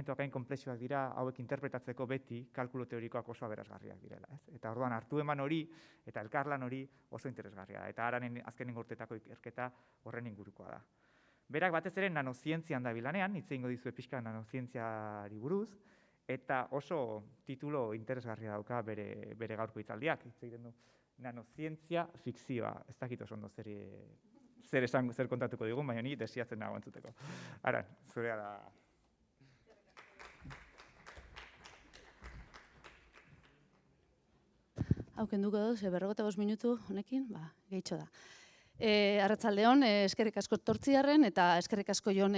elementuak hain konplexuak dira, hauek interpretatzeko beti kalkulu teorikoak oso aberasgarriak direla. Eta orduan hartu eman hori eta elkarlan hori oso interesgarria da. Eta Aranen azkenengo urteetako ikerketa horren ingurukoa da. Berak batez ere nanozientzian da bilanean, hitz egingo dizue pixka nanozientziari buruz, eta oso titulo interesgarria dauka bere gaurko hitzaldiak. Hitz egiten du nanozientzia fikzioa. Ez dakit oso ondo zer kontatuko digun, baina ni desiatzen nago entzuteko. Aran, zurea da. Haukenduko duz, 45 minutu honekin, gehitxo da. Arratsaldeon, eskerrik asko tortziarren eta eskerrik asko Jon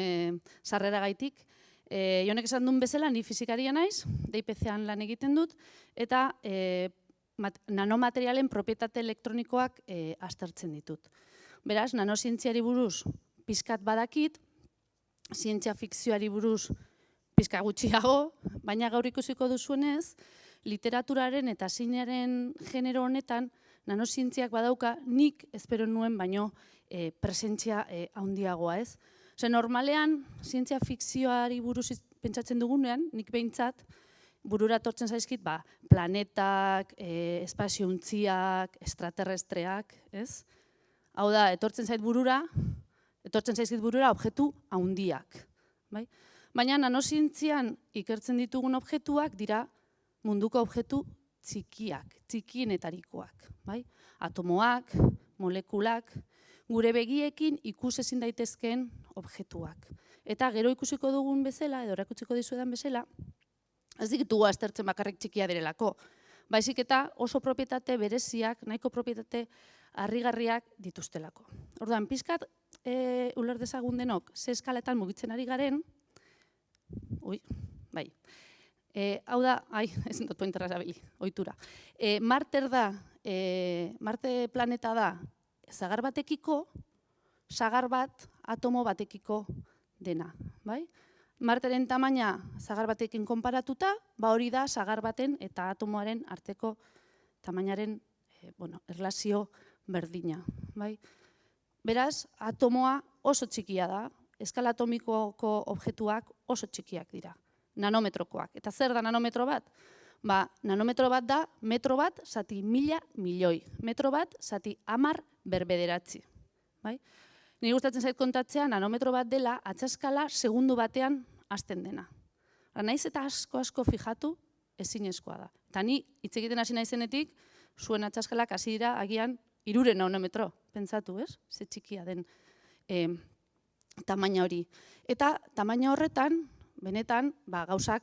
sarrera gaitik. Jonek esan duen bezala, ni fizikaria naiz, DIPC-an lan egiten dut, eta nanomaterialen propietate elektronikoak aztertzen ditut. Beraz, nanozientziari buruz pizkat badakit, zientzia fikzioari buruz pizka gutxiago, baina gaur ikusiko duzuenez, literaturaren eta zinearen genero honetan nanozientziak badauka nik espero nuen baino presentzia handiagoa ez. Normalean, zientzia fikzioari buruz pentsatzen dugunean, nik behintzat, burura etortzen zaizkit, planetak, espaziontziak, extraterrestreak, ez? Hau da, etortzen zaizkit burura objektu handiak. Baina nanozientzian ikertzen ditugun objektuak dira munduko objektu txikiak, txikienetarikoak. Atomoak, molekulak, gure begiekin ikusezin daitezkeen objektuak. Eta gero ikusiko dugun bezala, edo erakutsiko dizuedan bezala, ez ditugu aztertzen bakarrik txikia direlako. Baizik eta oso propietate bereziak, nahiko propietate harrigarriak dituztelako. Orduan, pizkat uler dezagun denok, ze eskaletan mugitzen ari garen, hau da, ezin dut pointerra zabili, ohitura. Marte planeta da, sagar batekiko, sagar bat atomo batekiko dena. Marteren tamaina sagar batekin konparatuta, hori da sagar baten eta atomoaren arteko tamainaren erlazio berdina. Beraz, atomoa oso txikia da, eskala atomikoko objektuak oso txikiak dira, nanometrokoak. Eta zer da nanometro bat? Nanometro bat da metro bat zati 1000 milioi, metro bat zati 10 berbederatzi. Nire gustatzen zait kontatzea nanometro bat dela atxaskala segundu batean hasten dena. Naiz eta asko fijatu ezinezkoa da. Eta ni hitz egiten hasi naizenetik zuen atxaskalak hasi dira agian 3 nanometro, pentsatu, ez? Ze txikia den tamaina hori. Eta tamaina horretan, benetan, gauza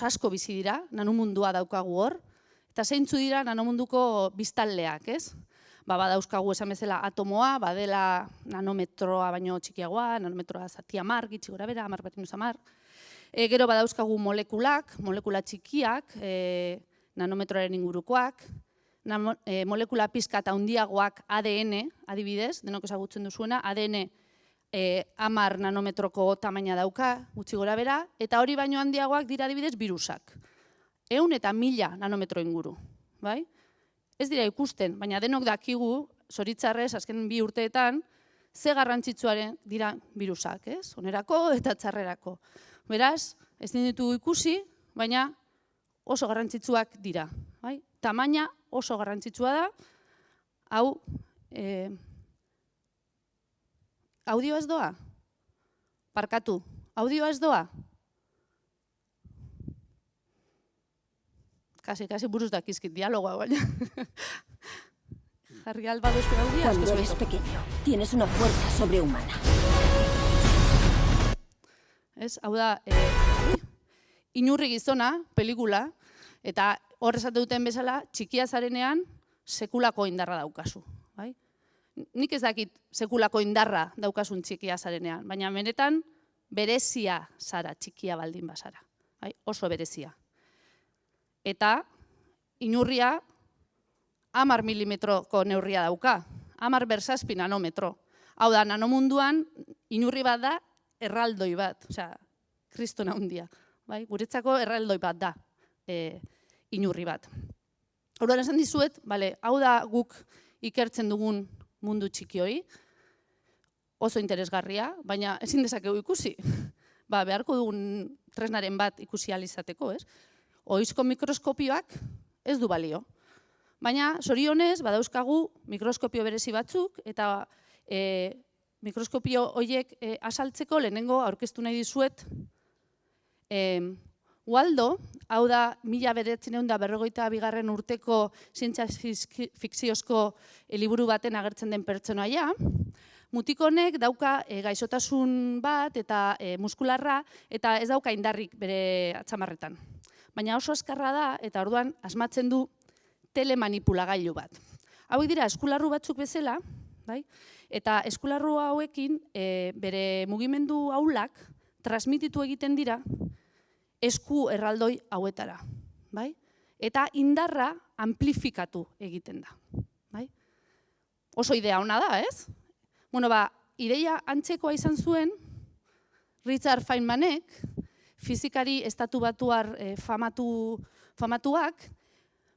asko bizi dira, nanomundua daukagu hor, eta zeintzu dira nanomunduko biztanleak, ez? Badauzkagu esan bezala atomoa, badela nanometroa baino txikiagoa, nanometroa zati 10, gitxi gora bera, 10 bat minus 10. Gero badauzkagu molekulak, molekula txikiak, nanometroaren ingurukoak, molekula pizkat handiagoak ADN, adibidez, denok ezagutzen duzuena, ADN 10 nanometroko tamaina dauka, gutxi gora bera, eta hori baino handiagoak dira adibidez virusak. 100 eta 1000 nanometro inguru. Ez dira ikusten, baina denok dakigu, zoritzarrez, azken 2 urteetan, ze garrantzitsuaren dira virusak, ez? Onerako eta txarrerako. Beraz, ez ditugu ikusi, baina oso garrantzitsuak dira. Tamaina oso garrantzitsua da, hau, audioa ez doa? Parkatu, audioa ez doa? Kasi buruz dakizkit dialogoa, baina. Jarri alba duzko audioa. Cuando eres pequeño, tienes una fuerza sobrehumana. Hau da, Inurri gizona, pelikula, eta hor esate duten bezala, txikia zarenean, sekulako indarra daukazu. Nik ez dakit sekulako indarra daukasun txikia zarenean, baina benetan berezia zara, txikia baldin bazara. Oso berezia. Eta inurria 10 milimetroko neurria dauka, 10 berzazpi nanometro. Hau da, nanomunduan inurri bat da erraldoi bat, osea, kristona handia. Guretzako erraldoi bat da inurri bat. Horren esan dizuet, hau da guk ikertzen dugun mundu txiki hori, oso interesgarria, baina ezin dezakegu ikusi. beharko dugun tresnaren bat ikusi ahal izateko, ez? Ohizko mikroskopioak ez du balio. Baina, zorionez, badauzkagu mikroskopio berezi batzuk, eta mikroskopio horiek azaltzeko lehenengo aurkeztu nahi dizuet. Waldo, hau da 1952 urteko zientzia fikziozko liburu baten agertzen den pertsonaia. Mutiko honek dauka gaixotasun bat eta muskularra, eta ez dauka indarrik bere atzamarretan. Baina oso azkarra da, eta orduan asmatzen du telemanipulagailu bat. Hauek dira eskularru batzuk bezala, eta eskularru hauekin bere mugimendu ahulak transmititu egiten dira esku erraldoi hauetara. Eta indarra amplifikatu egiten da. Oso idea ona da, ez? Ideia antzekoa izan zuen Richard Feynmanek, fizikari estatubatuar famatuak,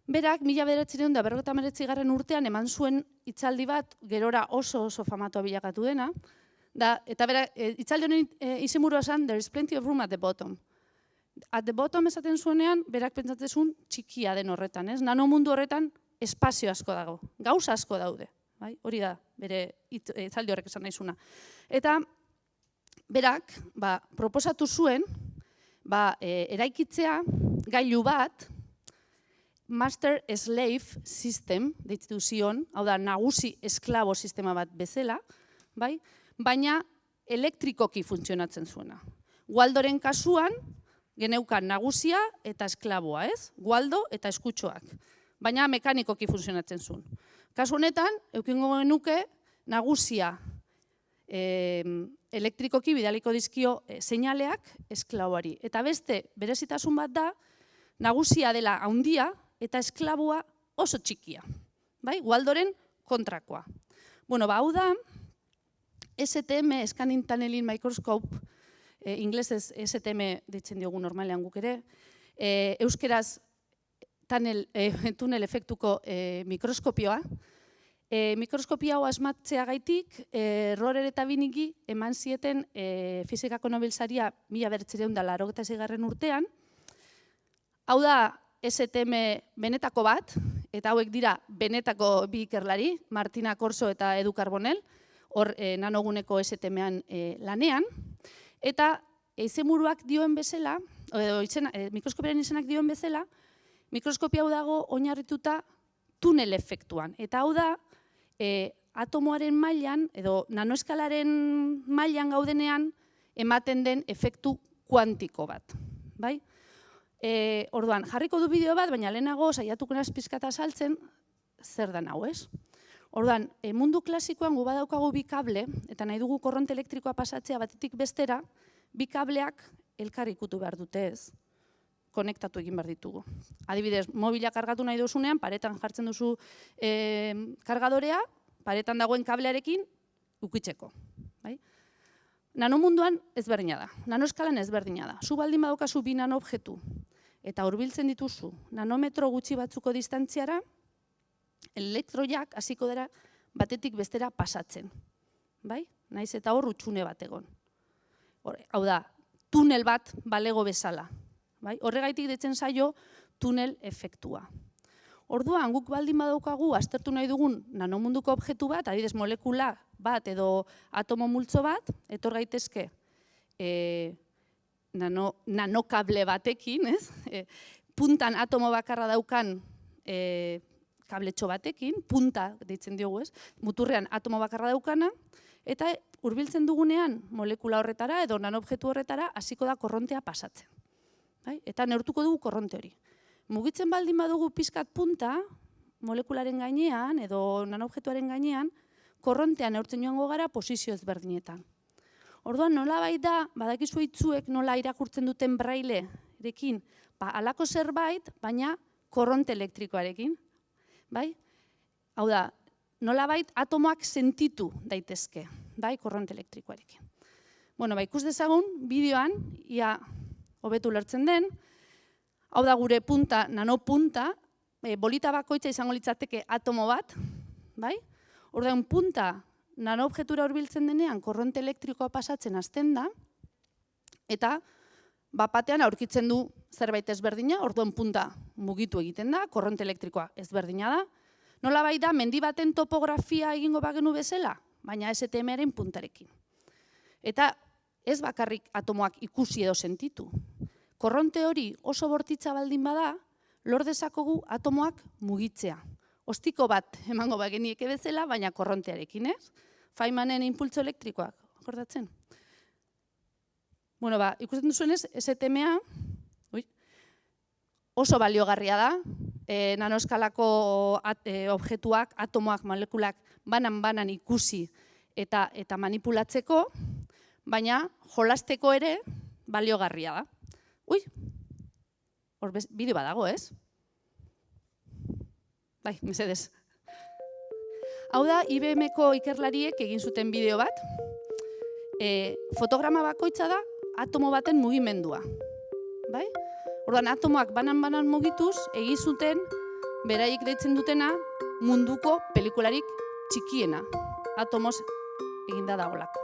berak 1959 urtean eman zuen hitzaldi bat, gerora oso famatua bilakatu dena, eta berak hitzaldi honen izenburua zen "There is plenty of room at the bottom". At the bottom esaten zuenean, berak pentsatzen zuen txikia den horretan, ez? Nanomundu horretan espazio asko dago, gauza asko daude. Hori da, bere hitzaldi horrek esan nahizuna. Eta berak proposatu zuen eraikitzea gailu bat, Master Slave System, deitu zion, hau da, nagusi esklabo sistema bat bezala, baina elektrikoki funtzionatzen zuena. Waldoren kasuan, geneukan nagusia eta esklaboa, ez? Waldo eta eskutxoak, baina mekanikoki funtzionatzen zuen. Kasu honetan, eukingo genuke nagusia elektrikoki bidaliko dizkio seinaleak esklaboari. Eta beste berezitasun bat da, nagusia dela handia eta esklaboa oso txikia. Waldoren kontrakoa. Hau da, STM, Scanning Tunneling Microscope, inglesez STM ditzen diogu normalean guk ere, euskeraz tunel efektuko mikroskopioa. Mikroskopia hau asmatzea gaitik, Rorer eta Binigi eman zieten fizikako Nobel saria 1986 urtean. Hau da STM benetako bat, eta hauek dira benetako bi ikerlari, Martina Corso eta Edu Carbonell, hor nanoguneko STM-an lanean. Eta izenburuak dioen bezala, mikroskopiaren izenak dioen bezala, mikroskopia hau dago oinarrituta tunel efektuan. Eta hau da, atomoaren mailan, edo nanoeskalaren mailan gaudenean, ematen den efektu kuantiko bat. Orduan, jarriko du bideo bat, baina lehenago saiatuko naiz pixka bat azaltzen zer den hau, ez? Orduan, mundu klasikoan gu badaukagu bi kable, eta nahi dugu korronte elektrikoa pasatzea batetik bestera, bi kableak elkar ikutu behar dute, ez? Konektatu egin behar ditugu. Adibidez, mobila kargatu nahi duzunean, paretan jartzen duzu kargadorea, paretan dagoen kablearekin ukitzeko. Nanomunduan ezberdina da, nanoeskalan ezberdina da. Zu baldin badaukazu bi nanoobjektu eta hurbiltzen dituzu nanometro gutxi batzuko distantziara, elektroiak hasiko dira batetik bestera pasatzen. Naiz eta hor hutsune bat egon. Hau da, tunel bat balego bezala. Horregaitik deitzen zaio tunel efektua. Orduan, guk baldin badaukagu aztertu nahi dugun nanomunduko objektu bat, adibidez molekula bat edo atomo multzo bat, etor gaitezke nanokable batekin, puntan atomo bakarra daukan kabletxo batekin, punta deitzen diogu, muturrean atomo bakarra daukana, eta hurbiltzen dugunean molekula horretara edo nanobjektu horretara hasiko da korrontea pasatzen. Eta neurtuko dugu korronte hori. Mugitzen baldin badugu pizkat punta, molekularen gainean edo nanobjektuaren gainean, korrontea neurtzen joango gara posizio ezberdinetan. Orduan, nolabait da, badakizu itzuek nola irakurtzen duten brailerekin, halako zerbait, baina korronte elektrikoarekin. Hau da, nolabait atomoak sentitu daitezke, korronte elektrikoarekin. Ikus dezagun, bideoan, ia hobetu lertzen den, hau da gure punta, nanopunta, bolita bakoitza izango litzateke atomo bat, orduan punta nanoobjektura hurbiltzen denean korronte elektrikoa pasatzen hasten da, eta batean aurkitzen du zerbait ezberdina, orduan punta mugitu egiten da, korronte elektrikoa ezberdina da. Nolabait da, mendi baten topografia egingo bagenu bezala, baina STM-aren puntarekin. Eta ez bakarrik atomoak ikusi edo sentitu. Korronte hori oso bortitza baldin bada, lor dezakogu atomoak mugitzea. Ostiko bat emango bagenieke bezala, baina korrontearekin, ez? Feynmanen inpultso elektrikoak, akordatzen? Bueno, ikusten duzuenez, STM-a oso baliogarria da, nanoskalako objektuak, atomoak, molekulak banan ikusi eta manipulatzeko, baina jolasteko ere baliogarria da. Ui, hor bideo badago, ez? Bai, mesedez. Hau da, IBM-ko ikerlariek egin zuten bideo bat. Fotograma bakoitza da atomo baten mugimendua. Bai? Orduan, atomoak banan mugituz, egin zuten, beraiek deitzen dutena, munduko pelikularik txikiena. Atomoz eginda dagoelako.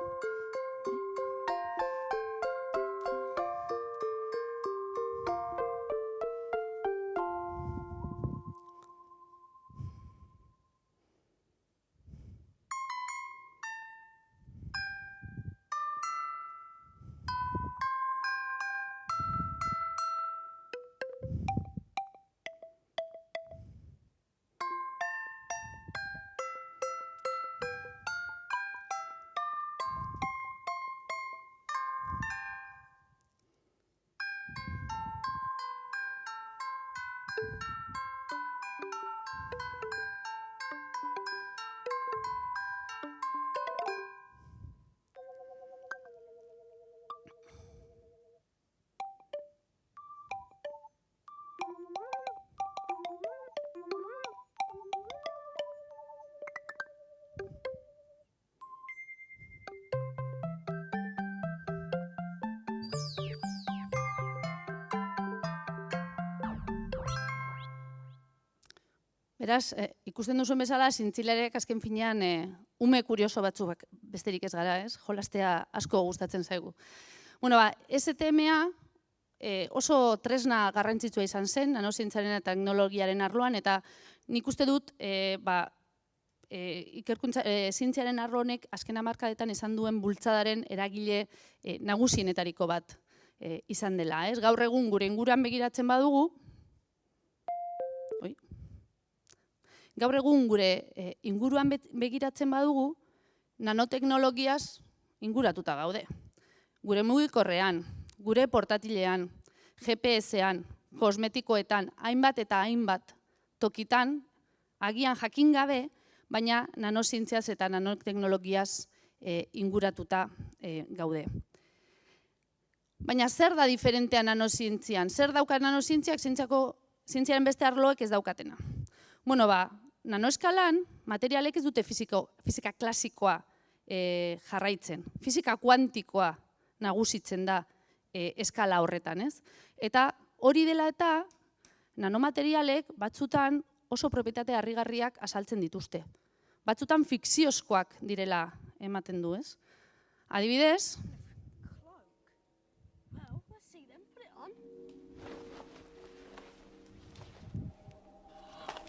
Beraz, ikusten duzuen bezala, zintzilereak azken finean ume kurioso batzuk besterik ez gara, ez? Jolastea asko gustatzen zaigu. Bueno, STM-a oso tresna garrantzitsua izan zen, nanozientzaren eta teknologiaren arloan, eta nik uste dut zientziaren arlo honek azken hamarkadetan izan duen bultzadaren eragile nagusienetariko bat izan dela. Gaur egun gure inguruan begiratzen badugu, gaur egun gure inguruan begiratzen badugu, nanoteknologiaz inguratuta gaude. Gure mugikorrean, gure portatilean, GPS-ean, kosmetikoetan, hainbat eta hainbat tokitan, agian jakin gabe, baina nanozientziaz eta nanoteknologiaz inguratuta gaude. Baina zer da diferentea nanozientzian? Zer dauka nanozientziak zientziaren beste arloek ez daukatena? Bueno, nanoeskalan materialek ez dute fisika klasikoa jarraitzen. Fisika kuantikoa nagusitzen da eskala horretan, ez? Eta hori dela eta nanomaterialek batzutan oso propietate harrigarriak azaltzen dituzte. Batzutan fikziozkoak direla ematen du, ez? Adibidez,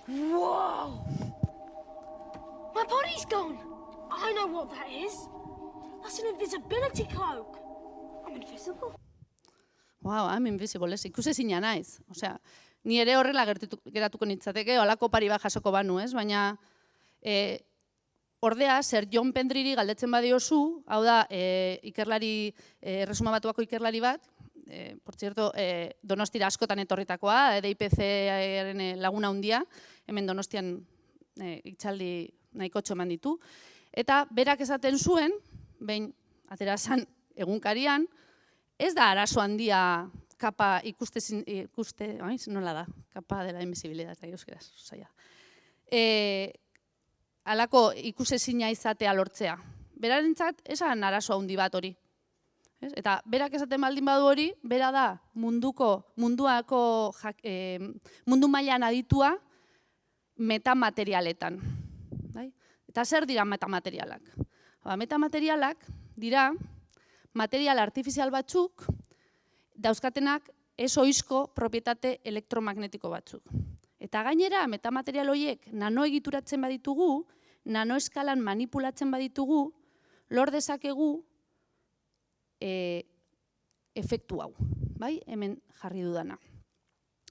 Whoa! My body's gone! I know what that is. That's an invisibility cloak. I'm invisible. Wow, I'm invisible, ez? Ikusezina naiz. Osea, ni ere horrela geratuko nintzateke, holako pari bat jasoko banu, ez? Baina, ordea, Sir John Pendriri galdetzen badiozu, hau da, ikerlari, Erresuma Batuako ikerlari bat, por cierto, Donostira askotan etorritakoa, DIPC-aren laguna handia, hemen Donostian itxaldi nahikotxo eman ditu, eta berak esaten zuen, behin atera zan egunkarian, ez da arazo handia kapa ikuste, nola da, kapa de la invisibilidad, euskeraz, zaila. Halako ikusezina izatea lortzea. Berarentzat, esan arazo handi bat hori. Eta berak esaten baldin badu hori, bera da mundu mailan aditua metamaterialetan. Eta zer dira metamaterialak? Metamaterialak dira material artifizial batzuk dauzkatenak ez ohizko propietate elektromagnetiko batzuk. Eta gainera, metamaterial horiek nanoegituratzen baditugu, nanoeskalan manipulatzen baditugu, lor dezakegu efektu hau, bai? Hemen jarri dudana.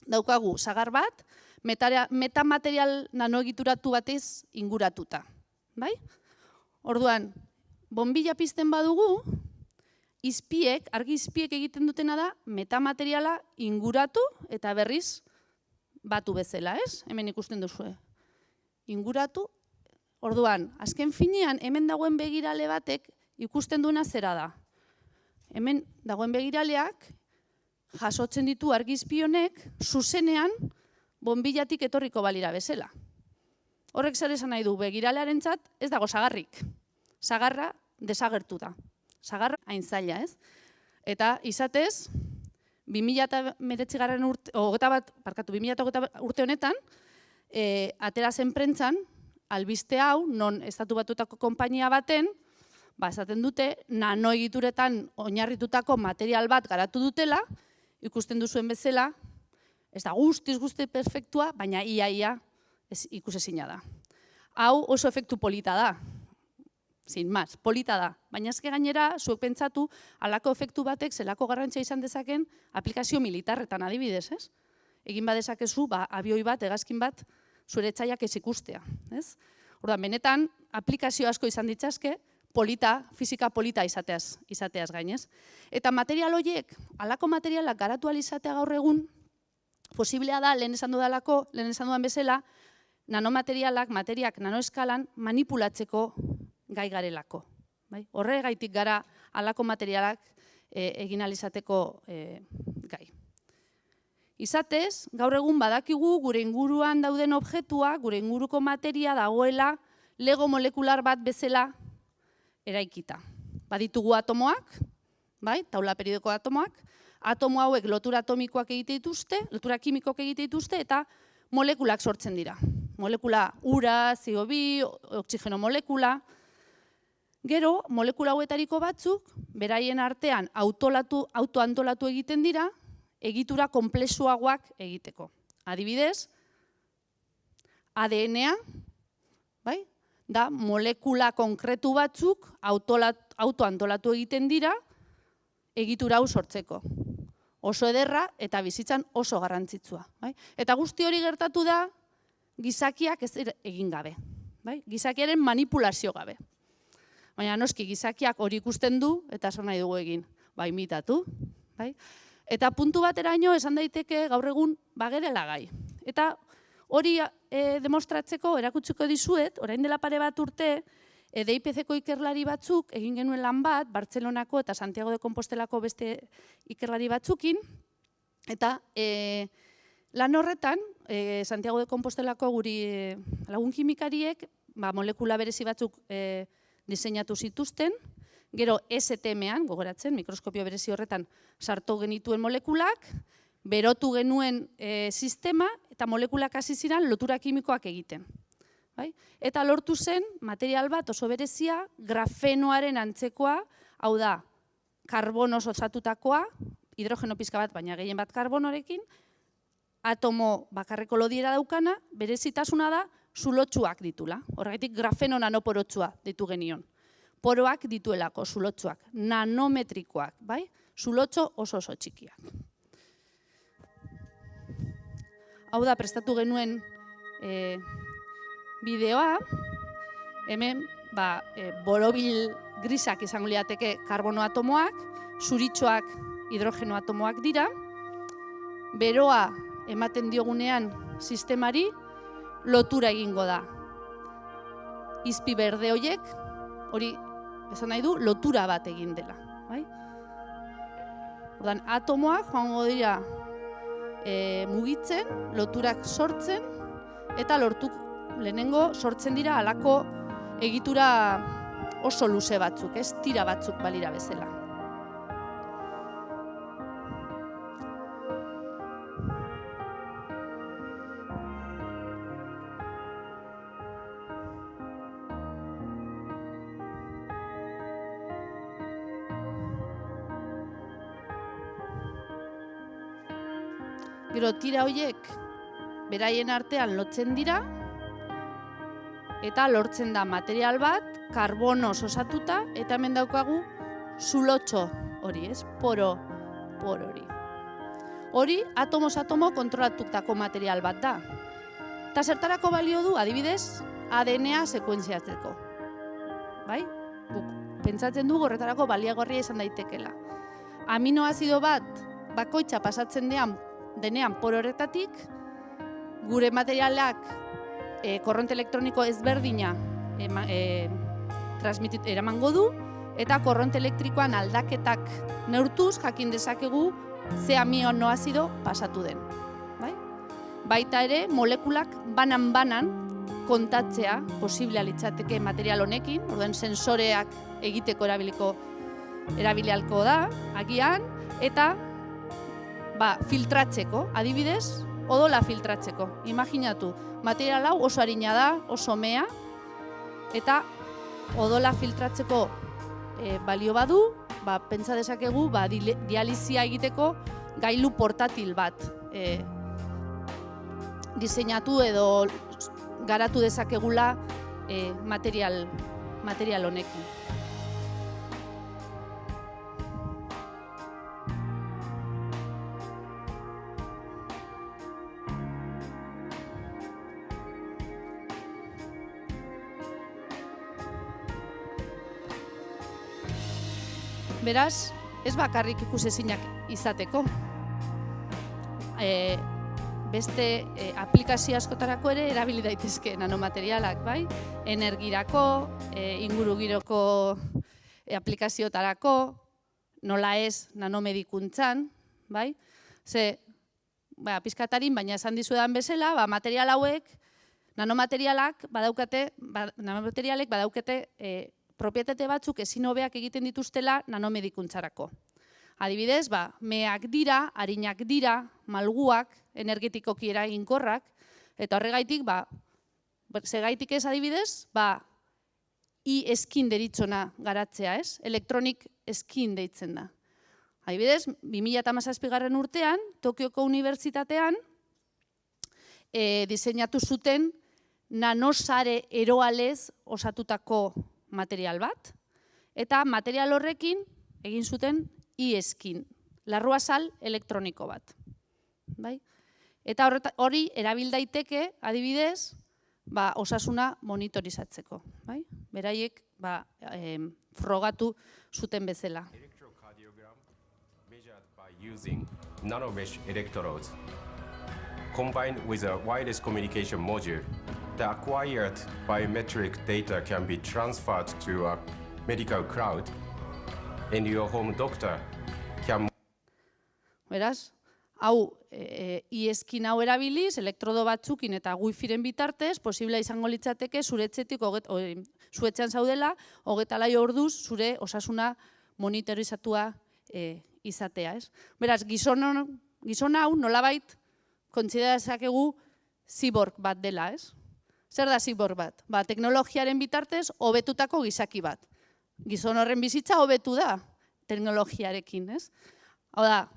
Daukagu, sagar bat, metamaterial nanoegituratu batez inguratuta, bai? Orduan, bonbilla pizten badugu, izpiek, argi izpiek egiten dutena da, metamateriala inguratu eta berriz batu bezala, ez? Hemen ikusten duzue. Inguratu, orduan, azken finean, hemen dagoen begirale batek ikusten duena zera da. Hemen dagoen begiraleak jasotzen ditu argizpi honek zuzenean bonbillatik etorriko balira bezala. Horrek zer esan nahi du, begiralearentzat ez dago sagarrik. Sagarra desagertu da. Sagarra hain zaila, ez? Eta izatez, 2021 urte honetan, atera zen prentzan, albiste hau, non estatu batutako konpainia baten, esaten dute, nanoegituretan oinarritutako material bat garatu dutela, ikusten duzuen bezala, ez da guztiz perfektua, baina ia ikusezina da. Hau oso efektu polita da, sin más, polita da, baina ezke gainera, zuek pentsatu, halako efektu batek zelako garrantzia izan dezaken aplikazio militarretan adibidez, ez? Egin badezakezu, abioi bat, hegazkin bat, zure etxaiak ez ikustea, ez? Orduan, benetan, aplikazio asko izan ditzazke, polita, fizika polita izateaz gainez. Eta material horiek, halako materialak garatu izatea gaur egun, posiblea da, lehen esan dudan bezala, nanomaterialak, materiak nanoeskalan manipulatzeko gai garelako. Horregaitik gara halako materialak egin alizateko gai. Izatez, gaur egun badakigu gure inguruan dauden objektua, gure inguruko materia dagoela lego molekular bat bezala eraikita. Baditugu atomoak, taula periodiko atomoak, atomo hauek lotura atomikoak egite dituzte, lotura kimikoak egite dituzte eta molekulak sortzen dira. Molekula ura, CO2, oxigeno molekula. Gero, molekula hauetariko batzuk, beraien artean autoantolatu egiten dira, egitura konplexuagoak egiteko. Adibidez, ADN-a, da molekula konkretu batzuk autoantolatu egiten dira egitura hau sortzeko. Oso ederra eta bizitzan oso garrantzitsua. Eta guzti hori gertatu da gizakiak ez egin gabe. Gizakiaren manipulazio gabe. Baina noski gizakiak hori ikusten du eta zer nahi dugu egin. Imitatu. Eta puntu bateraino esan daiteke gaur egun bagerela gai. Eta hori demostratzeko erakutsiko dizuet, orain dela pare bat urte, DIPC-ko ikerlari batzuk egin genuen lan bat, Bartzelonako eta Santiago de Compostelako beste ikerlari batzukin, eta lan horretan, Santiago de Compostelako guri lagun kimikariek molekula berezi batzuk diseinatu zituzten, gero STM-an, gogoratzen, mikroskopio berezi horretan sartu genituen molekulak, berotu genuen sistema eta molekulak hasi ziren lotura kimikoak egiten. Eta lortu zen material bat oso berezia, grafenoaren antzekoa, hau da, karbonoz osatutakoa, hidrogeno pizka bat, baina gehien bat karbonorekin, atomo bakarreko lodiera daukana, berezitasuna da, zulotsuak ditula. Horregatik grafeno nanoporotsua ditu genion. Poroak dituelako, zulotsuak, nanometrikoak, zulotso oso txikiak. Hau da, prestatu genuen bideoa, hemen borobil grisak izango lirateke karbono atomoak, zuritxoak hidrogeno atomoak dira, beroa ematen diogunean sistemari lotura egingo da. Izpi berde horiek, hori esan nahi du, lotura bat egin dela. Ordan, atomoak joango dira mugitzen, loturak sortzen, eta lehenengo sortzen dira halako egitura oso luze batzuk, tira batzuk balira bezala. Gero tira horiek beraien artean lotzen dira, eta lortzen da material bat, karbonoz osatuta, eta hemen daukagu zulotxo hori, ez? Poro hori. Hori, atomoz atomo kontrolatutako material bat da. Eta zertarako balio du, adibidez, ADN-a sekuentziatzeko. Bai? Pentsatzen du horretarako baliagarria izan daitekela. Aminoazido bat bakoitza pasatzen denean poro horretatik, gure materialak korronte elektroniko ezberdina eramango du, eta korronte elektrikoan aldaketak neurtuz jakin dezakegu ze aminoazido pasatu den. Baita ere, molekulak banan-banan kontatzea posiblea litzateke material honekin, orduan sensoreak egiteko erabilialko da, agian, eta filtratzeko, adibidez, odola filtratzeko. Imaginatu, material hau oso arina da, oso mea, eta odola filtratzeko balio badu, pentsa dezakegu dializia egiteko gailu portatil bat diseinatu edo garatu dezakegula material honekin. Beraz, ez bakarrik ikusezinak izateko. Beste aplikazio askotarako ere erabili daitezke nanomaterialak, bai? Energirako, ingurugiroko aplikaziotarako, nola ez nanomedikuntzan, bai? Ze, pizkatarin, baina esan dizudan bezala, material hauek, nanomaterialek badaukate propietate batzuk ezin hobeak egiten dituztela nanomedikuntzarako. Adibidez, meak dira, arinak dira, malguak, energetikoki eraginkorrak, eta horregaitik, segaitik ez adibidez, e-skin deritzona garatzea, ez? Electronic skin deitzen da. Adibidez, 2017 urtean, Tokioko Unibertsitatean, diseinatu zuten nanosare eroalez osatutako material bat, eta material horrekin egin zuten e-skin, larruazal elektroniko bat. Eta hori erabil daiteke, adibidez, osasuna monitorizatzeko. Beraiek frogatu zuten bezala. Electrocardiogram measured by using nanomesh electrodes. Combined with a wireless communication module, the acquired biometric data can be transferred to a medical cloud, and your home doctor can... Beraz, hau, e-skin hau erabiliz, elektrodo batzukin eta wifiren bitartez, posiblea izango litzateke zuetxean zaudela, 24 orduz zure osasuna monitorizatua izatea. Beraz, gizon hau nolabait kontsidera dezakegu ziborg bat dela, ez? Zer da ziborg bat? Teknologiaren bitartez hobetutako gizaki bat. Gizon horren bizitza hobetu da teknologiarekin, ez? Hau da,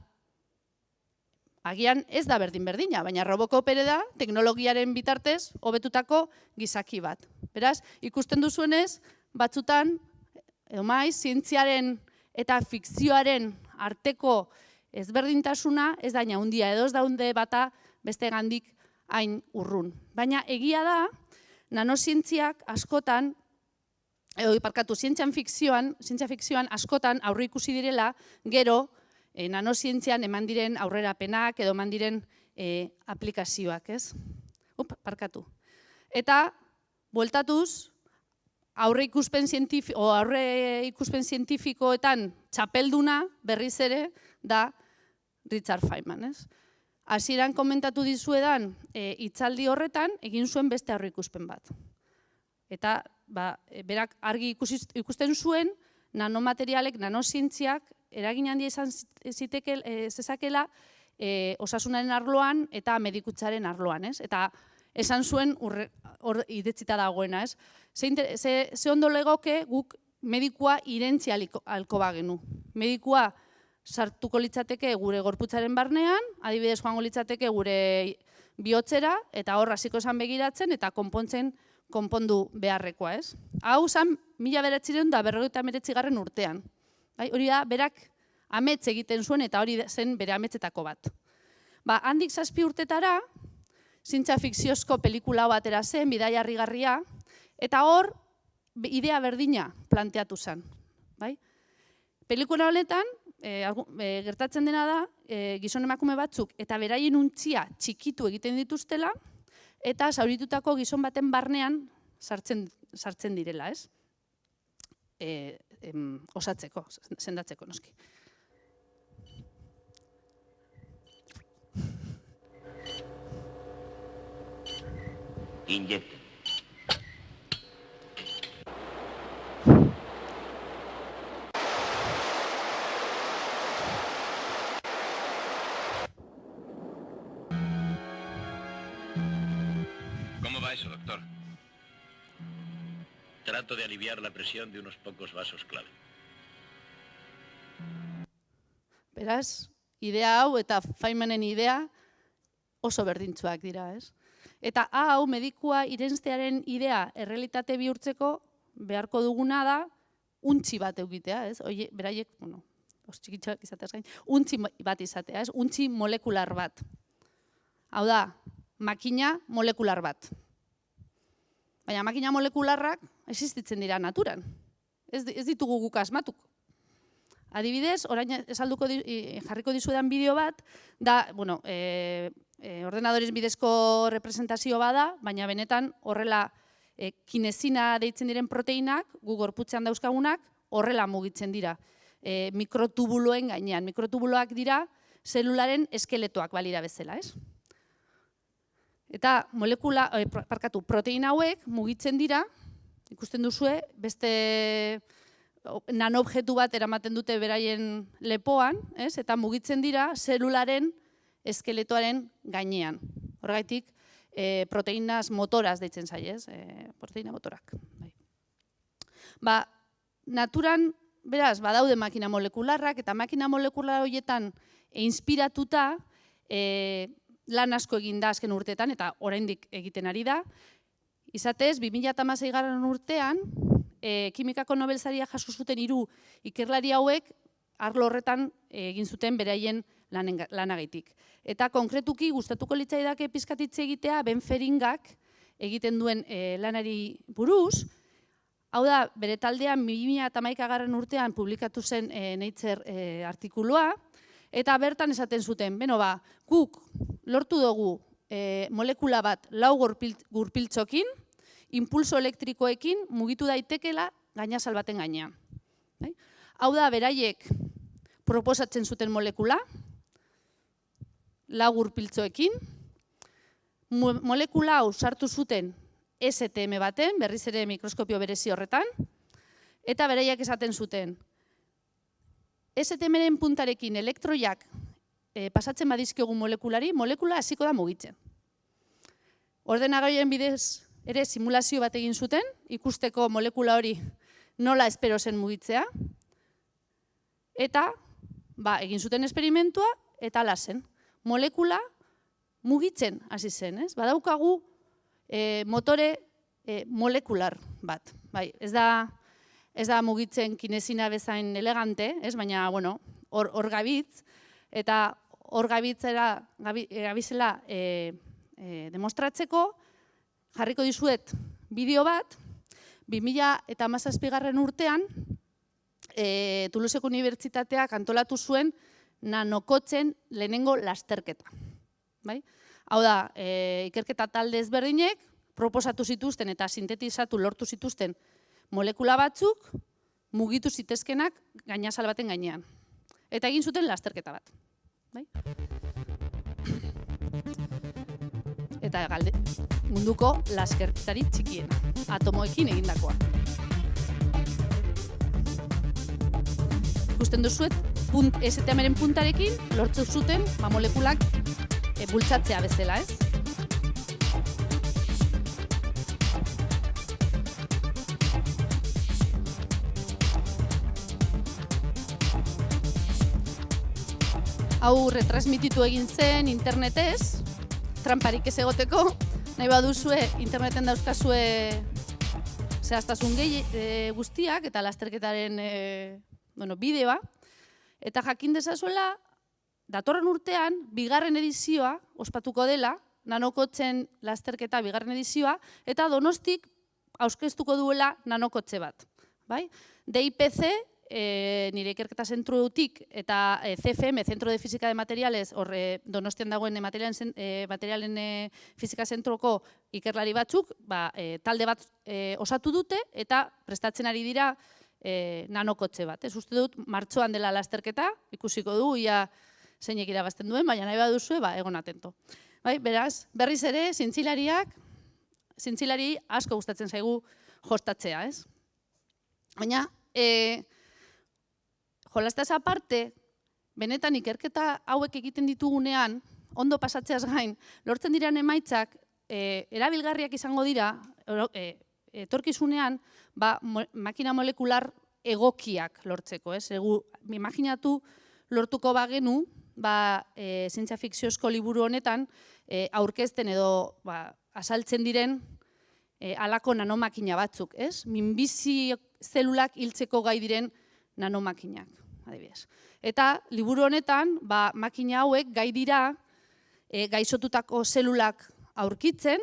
agian ez da berdin-berdina, baina Robocop ere da teknologiaren bitartez hobetutako gizaki bat. Beraz, ikusten duzuenez, batzutan, edo maiz, zientziaren eta fikzioaren arteko ezberdintasuna ez da handia edo ez daunde bata beste gandik hain urrun. Baina egia da, nanozientziak askotan, zientzia fikzioan askotan aurre ikusi direla, gero, nanozientzian eman diren aurrerapenak edo eman diren aplikazioak, ez? Eta, bueltatuz, aurre ikuspen zientifikoetan txapelduna berriz ere da Richard Feynman, ez? Hasieran komentatu dizuedan hitzaldi horretan egin zuen beste aurre ikuspen bat. Eta berak argi ikusten zuen nanomaterialek, nanozientziak eragin handia izan zezakela osasunaren arloan eta medikutzaren arloan, ez? Eta esan zuen hor idatzita dagoena, ez? Ze ondo legoke guk medikua irentzi alko bagenu. Medikua sartuko litzateke gure gorputzaren barnean, adibidez joango litzateke gure bihotzera, eta hor hasiko esan begiratzen, eta konpondu beharrekoa, ez? Hau zan, 1959 urtean. Hori da, berak amets egiten zuen, eta hori zen bere ametsetako bat. Handik 7 urtetara, zientzia fikziozko pelikula batera zen, Bidaia harrigarria, eta hor, idea berdina planteatu zen. Pelikula honetan, gertatzen dena da, gizon emakume batzuk eta beraien untzia txikitu egiten dituztela, eta zauritutako gizon baten barnean sartzen direla, ez? Osatzeko, sendatzeko, noski. Inyecten. ¿Cómo va eso, doctor? Trato de aliviar la presión de unos pocos vasos clave. Beraz, idea hau eta Feynmanen idea oso berdintsuak dira, ez? Eta hau, medikua irenstearen idea errealitate bihurtzeko beharko duguna da untzi bat eukitea, ez? Beraiek, txikitxoak izateaz gain, untzi bat izatea, ez? Untzi molekular bat. Hau da, makina molekular bat. Baina makina molekularrak existitzen dira naturan. Ez ditugu guk asmatuko. Adibidez, orain jarriko dizuedan bideo bat, da, ordenadorez bidezko representazio bada, baina benetan horrela kinesina deitzen diren proteinak, gu gorputzean dauzkagunak, horrela mugitzen dira. Mikrotubuloen gainean. Mikrotubuloak dira zelularen eskeletoak balira bezala, ez? Eta proteina hauek mugitzen dira, ikusten duzue, beste nanoobjektu bat eramaten dute beraien lepoan, eta mugitzen dira zelularen eskeletoaren gainean. Horregaitik, proteinas motoras deitzen zaiez, proteina motorak. Naturan, beraz, badaude makina molekularrak, eta makina molekular horietan inspiratuta lan asko egin da azken urteetan, eta oraindik egiten ari da. Izatez, 2016 urtean, kimikako Nobel saria jaso zuten 3 ikerlari hauek arlo horretan egin zuten beraien lanagaitik. Eta konkretuki gustatuko litzaidake pizkatitze egitea Benferingak egiten duen lanari buruz. Hau da, bere taldean 2011 urtean publikatu zen Nature artikulua, eta bertan esaten zuten, guk lortu dugu molekula bat 4 gurpiltzokin, impulso elektrikoekin mugitu daitekela gainazal baten gainean. Hau da, beraiek proposatzen zuten molekula, 4 gurpiltzoekin, molekula hau sartu zuten STM baten, berriz ere mikroskopio berezi horretan, eta beraiek esaten zuten, STM-ren puntarekin elektroiak pasatzen badizkiogu molekulari, molekula hasiko da mugitzen. Ordenagailuaren bidez ere simulazio bat egin zuten, ikusteko molekula hori nola espero zen mugitzea, eta egin zuten esperimentua, eta ala zen. Molekula mugitzen hasi zen, ez? Badaukagu motore molekular bat. Ez da mugitzen kinesina bezain elegante, baina hor gabitz, eta hor gabizela demostratzeko, jarriko dizuet bideo bat, 2017 urtean, Toulouseko Unibertsitateak antolatu zuen nanokotzen lehenengo lasterketa. Hau da, ikerketa talde ezberdinek proposatu zituzten eta sintetizatu lortu zituzten molekula batzuk mugitu zitezkenak gainazal baten gainean. Eta egin zuten lasterketa bat. Eta munduko lasterketari txikiena, atomoekin egindakoa. Ikusten duzuet, STM-ren puntarekin lortu zuten molekulak bultzatzea bezala, ez? hau retransmititu egin zen internetez, tramparik ez egoteko, nahi baduzue interneten dauzkazue zehaztasun guztiak eta lasterketaren bideoa, eta jakin dezazuela, datorren urtean, bigarren edizioa ospatuko dela, nanokotzen lasterketa bigarren edizioa, eta Donostik aurkeztuko duela nanokotze bat. DIPC, nire ikerketa zentrutik, eta CFM, Centro de Física de Materiales, Donostian dagoen materialen fizika zentroko ikerlari batzuk, talde bat osatu dute, eta prestatzen ari dira nanokotze bat. Ez uste dut, martxoan dela lasterketa, ikusiko du, ia zeinek irabazten duen, baina nahi baduzue, egon atento. Beraz, berriz ere, zintzilari asko gustatzen zaigu jostatzea, ez? Baina, jolastaz aparte, benetan ikerketa hauek egiten ditugunean, ondo pasatzeaz gain, lortzen diren emaitzak, erabilgarriak izango dira, etorkizunean, makina molekular egokiak lortzeko, ez? Imaginatu lortuko bagenu, zientzia fikziozko liburu honetan, aurkezten edo azaltzen diren halako nanomakina batzuk, ez? Minbizi zelulak hiltzeko gai diren nanomakinak, adibidez. Eta liburu honetan, makina hauek gai dira gaixotutako zelulak aurkitzen,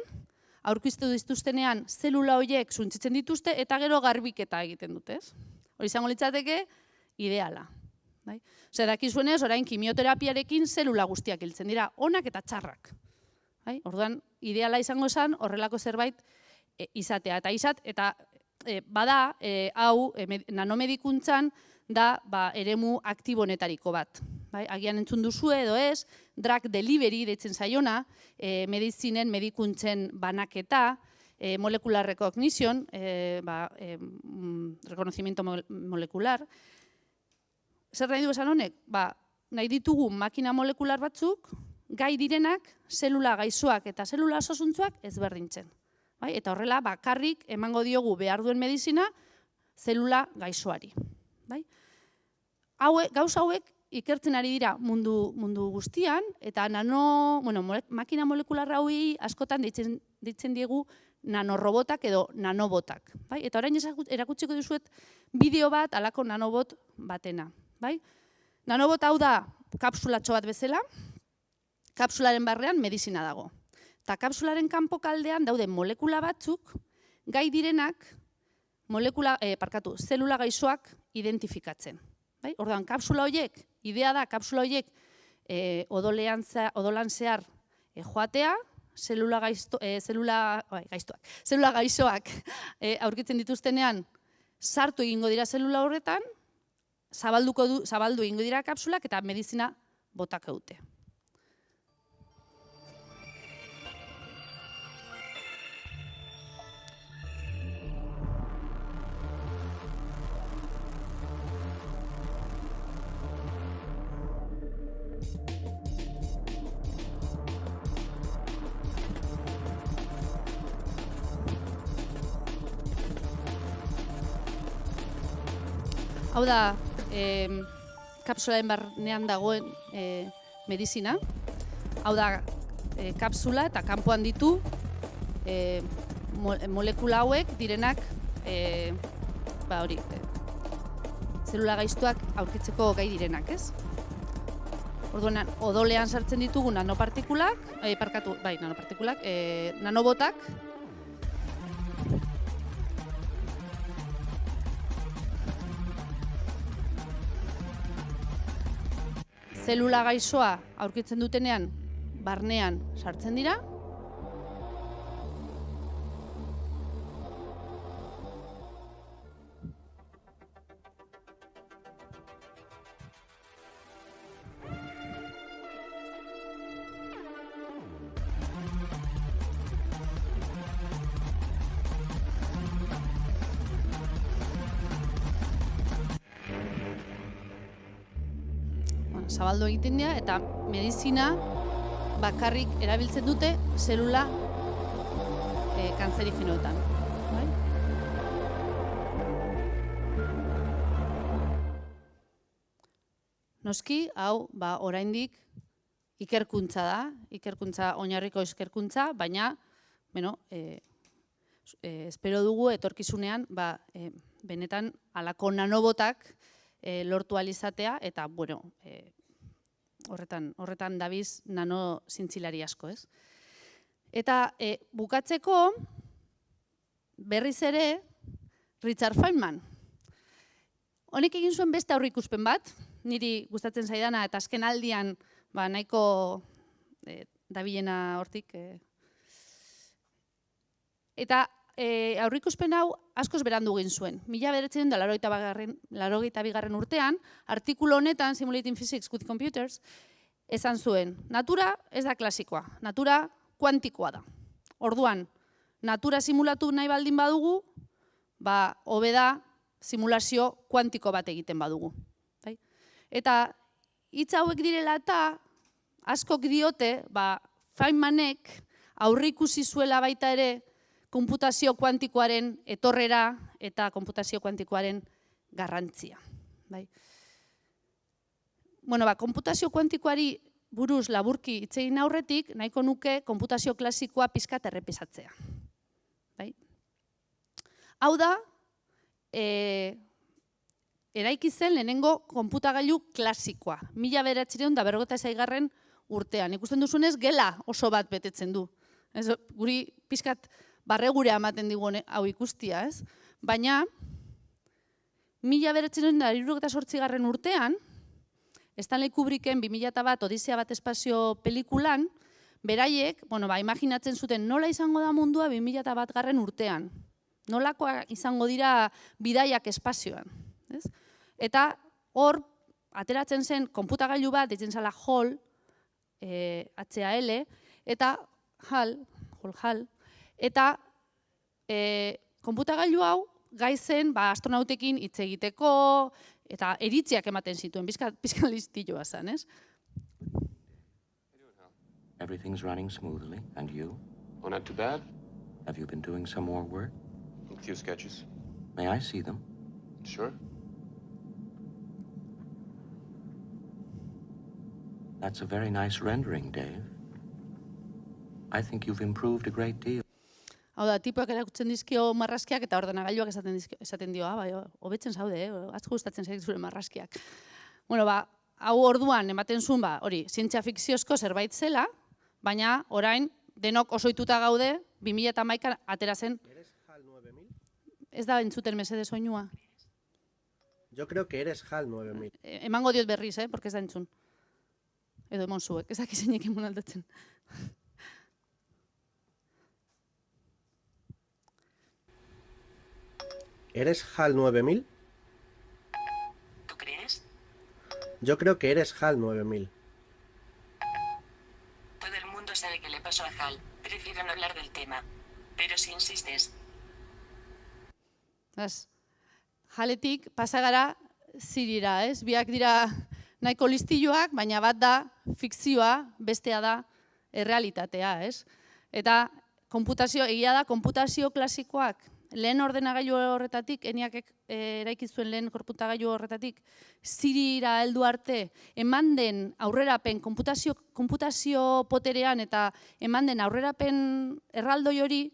aurkiztu dituztenean zelula horiek suntzitzen dituzte eta gero garbiketa egiten dute, ez? Hori izango litzateke ideala. Zer, dakizuenez, orain kimioterapiarekin zelula guztiak hiltzen dira, onak eta txarrak. Orduan, ideala izango esan, horrelako zerbait izatea. Eta bada, hau, nanomedikuntzan, da eremu aktibonetariko bat. Agian entzun duzue edo ez, drug delivery deitzen zaiona, medizinen, medikuntzen banaketa, molecular recognition, reconocimiento molecular. Zer nahi du esan honek? Nahi ditugu makina molekular batzuk, gai direnak, zelula gaixoak eta zelula osasuntuak ezberdintzen. Eta horrela, bakarrik emango diogu behar duen medizina, zelula gaixoari. Gauza hauek ikertzen ari dira mundu guztian, eta makina molekular hauei askotan deitzen diegu nanorobotak edo nanobotak. Eta orain erakutsiko dizuet bideo bat alako nanobot batena. Nanobot hau da kapsulatxo bat bezala, kapsularen barrean medizina dago. Eta kapsularen kanpokaldean daude molekula batzuk, gai direnak, zelula gaixoak identifikatzen. Orduan, kapsula horiek, idea da, kapsula horiek odolan zehar joatea, zelula gaixoak aurkitzen dituztenean sartu egingo dira zelula horretan, zabaldu egingo dira kapsulak eta medizina botak eute. Hau da, kapsularen barnean dagoen medizina. Hau da, kapsula eta kanpoan ditu molekula hauek direnak zelula gaiztuak aurkitzeko gai direnak, ez? Orduan, odolean sartzen ditugu nanopartikulak, nanobotak, zelula gaixoa aurkitzen dutenean barnean sartzen dira. Zabaldu egiten dira eta medizina bakarrik erabiltzen dute zelula kanzerigenoetan. noski, hau, oraindik ikerkuntza da, ikerkuntza oinarriko ikerkuntza, baina, espero dugu etorkizunean, benetan halako nanobotak lortu alizatea, eta, horretan dabiz nano zintzilari asko, ez? Eta bukatzeko, berriz ere, Richard Feynman. Honek egin zuen beste aurreikuspen bat, niri gustatzen zaidana, eta azken aldian nahiko dabilena hortik. Eta aurreikuspen hau askoz berandu egin zuen. 1982 urtean, artikulu honetan, Simulating Physics with Computers, esan zuen, natura ez da klasikoa, natura kuantikoa da. Orduan, natura simulatu nahi baldin badugu, hobe da simulazio kuantiko bat egiten badugu. Eta hitz hauek direla eta askok diote, Feynmanek aurreikusi zuela baita ere konputazio kuantikoaren etorrera eta konputazio kuantikoaren garrantzia. Konputazio kuantikoari buruz laburki hitz egin aurretik, nahiko nuke konputazio klasikoa pixkat errepasatzea. Hau da, eraiki zen lehenengo konputagailu klasikoa, 1956 urtean. Ikusten duzunez, gela oso bat betetzen du. Guri pixkat barregurea ematen digu hau ikustia, ez? Baina, 1968 urtean, Stanley Kubricken 2001 Odisea bat espazio pelikulan, beraiek, imaginatzen zuten nola izango da mundua 2001 urtean. Nolakoa izango dira bidaiak espazioan. Eta hor, ateratzen zen konputagailu bat, ditzen zela HAL, HAL, eta HAL, eta konputagailu hau gai zen astronautekin hitz egiteko, eta eritziak ematen zituen, pizkan listilloa zen, ez? Everything's running smoothly, and you? Oh, not too bad. Have you been doing some more work? A few sketches. May I see them? Sure. That's a very nice rendering, Dave. I think you've improved a great deal. Hau da, tipoak erakutzen dizkio marrazkiak eta ordenagailuak esaten dio, hobetzen zaude, atzko gustatzen zaik zure marrazkiak. Hau orduan ematen zuen, hori, zientzia fikziozko zerbait zela, baina orain denok osoituta gaude, 2011 atera zen. ¿Eres HAL 9000? Ez da entzuten mesede soinua. Yo creo que eres HAL 9000. Emango diot berriz, porque ez da entzun. Edo emon zuek, ez daki zeinek emon aldatzen. ¿Eres HAL 9000? ¿Tú crees? Yo creo que eres HAL 9000. Todo el mundo sabe que le pasó a Hal. Prefiero no hablar del tema. Pero si insistes. Haletik pasa gara zirira, ez? Biak dira nahiko listilloak, baina bat da fikzioa, bestea da errealitatea, ez? Eta egia da, konputazio klasikoak lehen ordenagailu horretatik, eniak eraiki zuen lehen konputagailu horretatik, zirira heldu arte, eman den aurrerapen konputazio poterean eta eman den aurrerapen erraldoi hori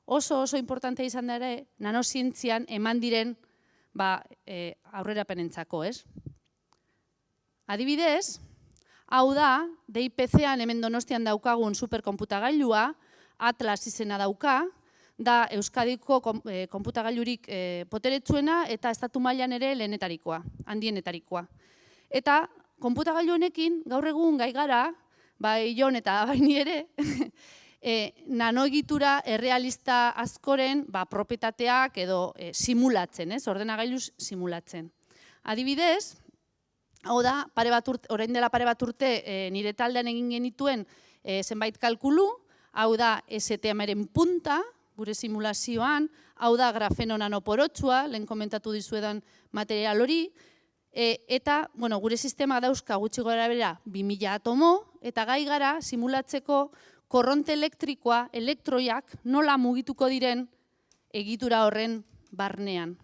oso importantea izan da ere nanozientzian eman diren aurrerapenentzako, ez? Adibidez, hau da, DIPC-an hemen Donostian daukagun superkonputagailua, Atlas izena dauka, da Euskadiko konputagailurik poteretsuena eta estatu mailan ere lehenetarikoa, handienetarikoa. Eta konputagailu honekin gaur egun gai gara, bai Jon eta bai ni ere, nanoegitura errealista askoren propietateak edo simulatzen, ordenagailuz simulatzen. Adibidez, hau da, orain dela pare bat urte nire taldean egin genituen zenbait kalkulu, hau da STM-ren punta, gure simulazioan, hau da grafeno nanoporotsua, lehen komentatu dizuedan material hori, eta gure sistema dauzka gutxi gorabehera 2000 atomo, eta gai gara simulatzeko korronte elektrikoa, elektroiak nola mugituko diren egitura horren barnean.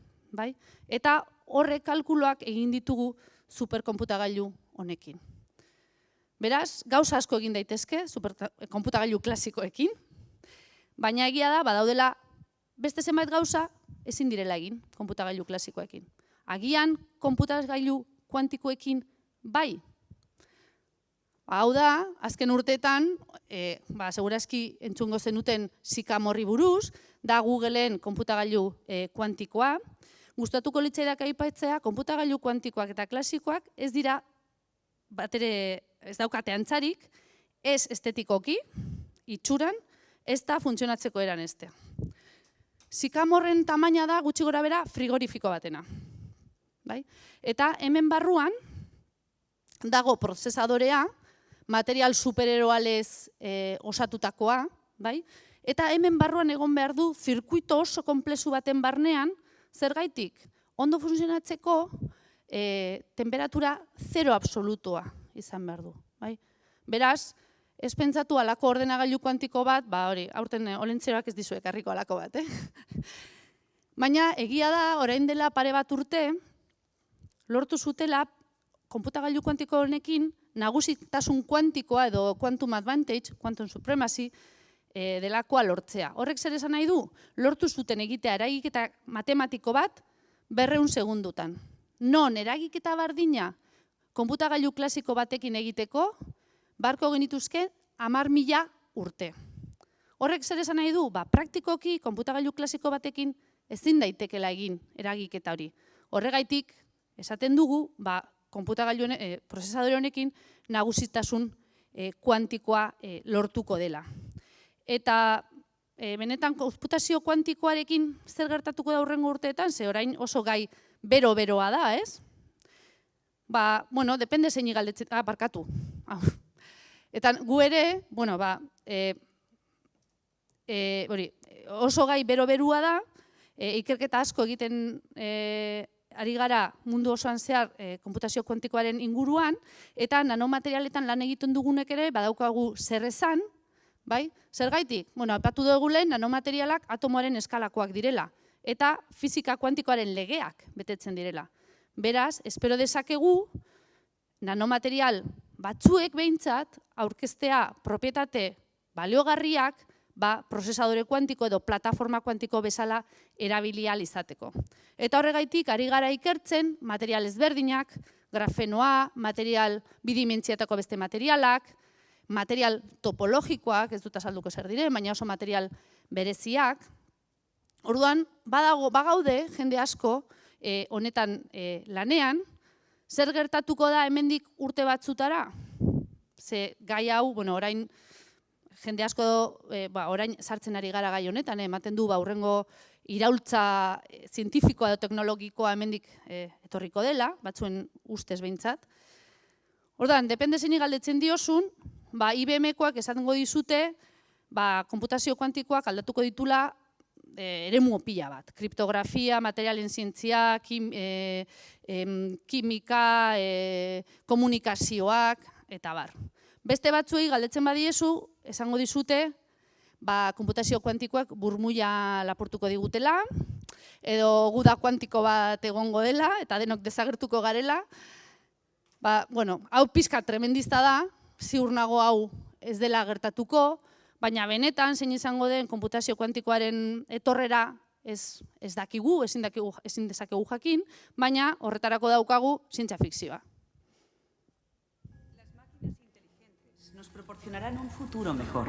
Eta horrek kalkuloak egin ditugu superkonputagailu honekin. Beraz, gauza asko egin daitezke, konputagailu klasikoekin, baina egia da, badaudela beste zenbait gauza ezin direla egin konputagailu klasikoekin. Agian, konputagailu kuantikoekin bai. Hau da, azken urteetan, segurazki entzungo zenuten Sycamore buruz, da Googleen konputagailu kuantikoa. Gustatuko litzaidak aipatzea, konputagailu kuantikoak eta klasikoak ez dira batere ez daukate antzarik, ez estetikoki, itxuran, ez da funtzionatzeko eran eztea. Sycamoreen tamaina da gutxi gora bera frigorifiko batena. Eta hemen barruan dago prozesadorea, material supereroalez osatutakoa, eta hemen barruan egon behar du zirkuito oso konplexu baten barnean, zergaitik, ondo funtzionatzeko temperatura zero absolutoa izan behar du. Beraz, ez pentsatu alako ordenagailu kuantiko bat, hori, aurten olentzeroak ez dizuek harriko alako bat. Baina, egia da, orain dela pare bat urte, lortu zutela, konputagailu kuantiko honekin, nagusitasun kuantikoa edo quantum advantage, quantum supremacy, delakoa lortzea. Horrek zer esan nahi du? Lortu zuten egitea eragiketa matematiko bat 200 segundutan. Non eragiketa bardina konputagailu klasiko batekin egiteko, barko genituzke 10.000 urte. Horrek zer esan nahi du? Praktikoki konputagailu klasiko batekin ezin daitekela egin eragiketa hori. Horregaitik, esaten dugu, konputagailu prozesadore honekin nagusitasun kuantikoa lortuko dela. Eta benetan konputazio kuantikoarekin zer gertatuko da hurrengo urteetan, ze orain oso gai bero-beroa da, ez? Bueno, depende zein galdetzen, barkatu. Eta gu ere, bueno, oso gai bero-berua da, ikerketa asko egiten ari gara mundu osoan zehar konputazio kuantikoaren inguruan, eta nanomaterialetan lan egiten dugunek ere badaukagu zer esan, zergaitik? Bueno, aipatu dugu lehen nanomaterialak atomoaren eskalakoak direla, eta fisika kuantikoaren legeak betetzen direla. Beraz, espero dezakegu nanomaterial batzuek behintzat aurkeztea propietate baliogarriak prozesadore kuantiko edo plataforma kuantiko bezala erabili ahal izateko. Eta horregaitik, ari gara ikertzen material ezberdinak, grafenoa, material bidimentziatako beste materialak, material topologikoak, ez dut azalduko zer diren, baina oso material bereziak. Orduan, bagaude jende asko honetan lanean, zer gertatuko da hemendik urte batzutara? Ze gai hau, orain jende asko orain sartzen ari gara gai honetan, ematen du hurrengo iraultza zientifikoa edo teknologikoa hemendik etorriko dela, batzuen ustez behintzat. Orduan, depende zein galdetzen diozun, IBM-koak esango dizute, konputazio kuantikoak aldatuko ditula eremu pila bat. Kriptografia, materialen zientzia, kimika, komunikazioak, eta bar. Beste batzuei galdetzen badiezu, esango dizute, konputazio kuantikoak burmuila lapurtuko digutela, edo guda kuantiko bat egongo dela, eta denok desagertuko garela. Hau pizka tremendista da, ziur nago hau ez dela gertatuko, baina benetan zein izango den konputazio kuantikoaren etorrera ez dakigu, ezin dezakegu jakin, baina horretarako daukagu zientzia fikzioa. Las máquinas inteligentes nos proporcionarán un futuro mejor.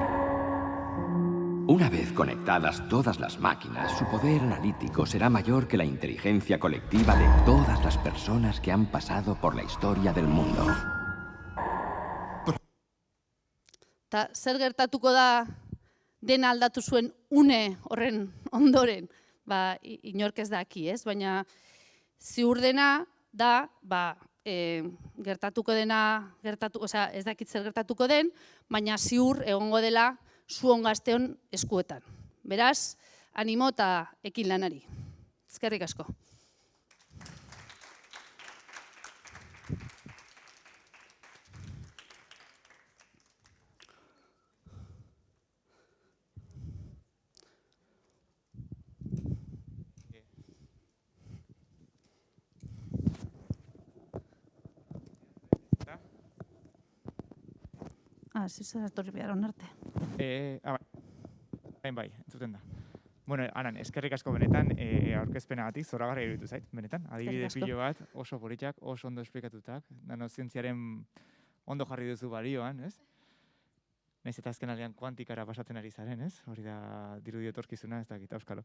Una vez conectadas todas las máquinas, su poder analítico será mayor que la inteligencia colectiva de todas las personas que han pasado por la historia del mundo. Eta zer gertatuko da dena aldatu zuen une horren ondoren, inork ez daki, ez? Baina ziur dena da, gertatuko dena, ez dakit zer gertatuko den, baina ziur egongo dela zuon gazteon eskuetan. Beraz, animo eta ekin lanari. Eskerrik asko. zizera etorri behar onarte. Bai, entzuten da. Bueno, Anan, eskerrik asko benetan, aurkezpenagatik zoragarria iruditu zait, benetan. Adibide pilo bat, oso politak, oso ondo esplikatutak, nanozientziaren ondo jarri duzu balioan, ez? Naiz eta azken aldean kuantikara pasatzen ari zaren, ez? Hori da dirudi etorkizuna, ez dakit, auskalo.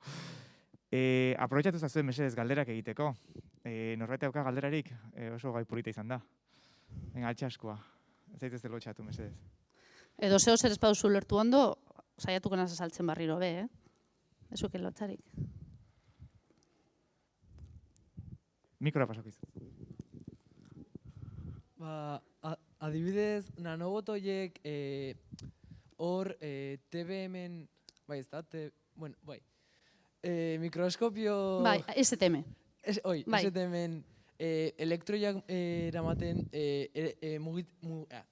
Aprobetxatu zazuen mesedez galderak egiteko. Norbait dauka galderarik oso gai polita izan da. Altxaskoa, ez zaitez lotxatu mesedez. Edo zeo zer espauzu lertu ondo, saiatuko naz azaltzen barriro be, Ez uken lotxarik. Mikroa pasako izu. Adibidez, nanobot horiek hor TBM-en, bai, ez da, bueno, bai, mikroskopio... Bai, STM. Oi, STM-en elektroiak eramaten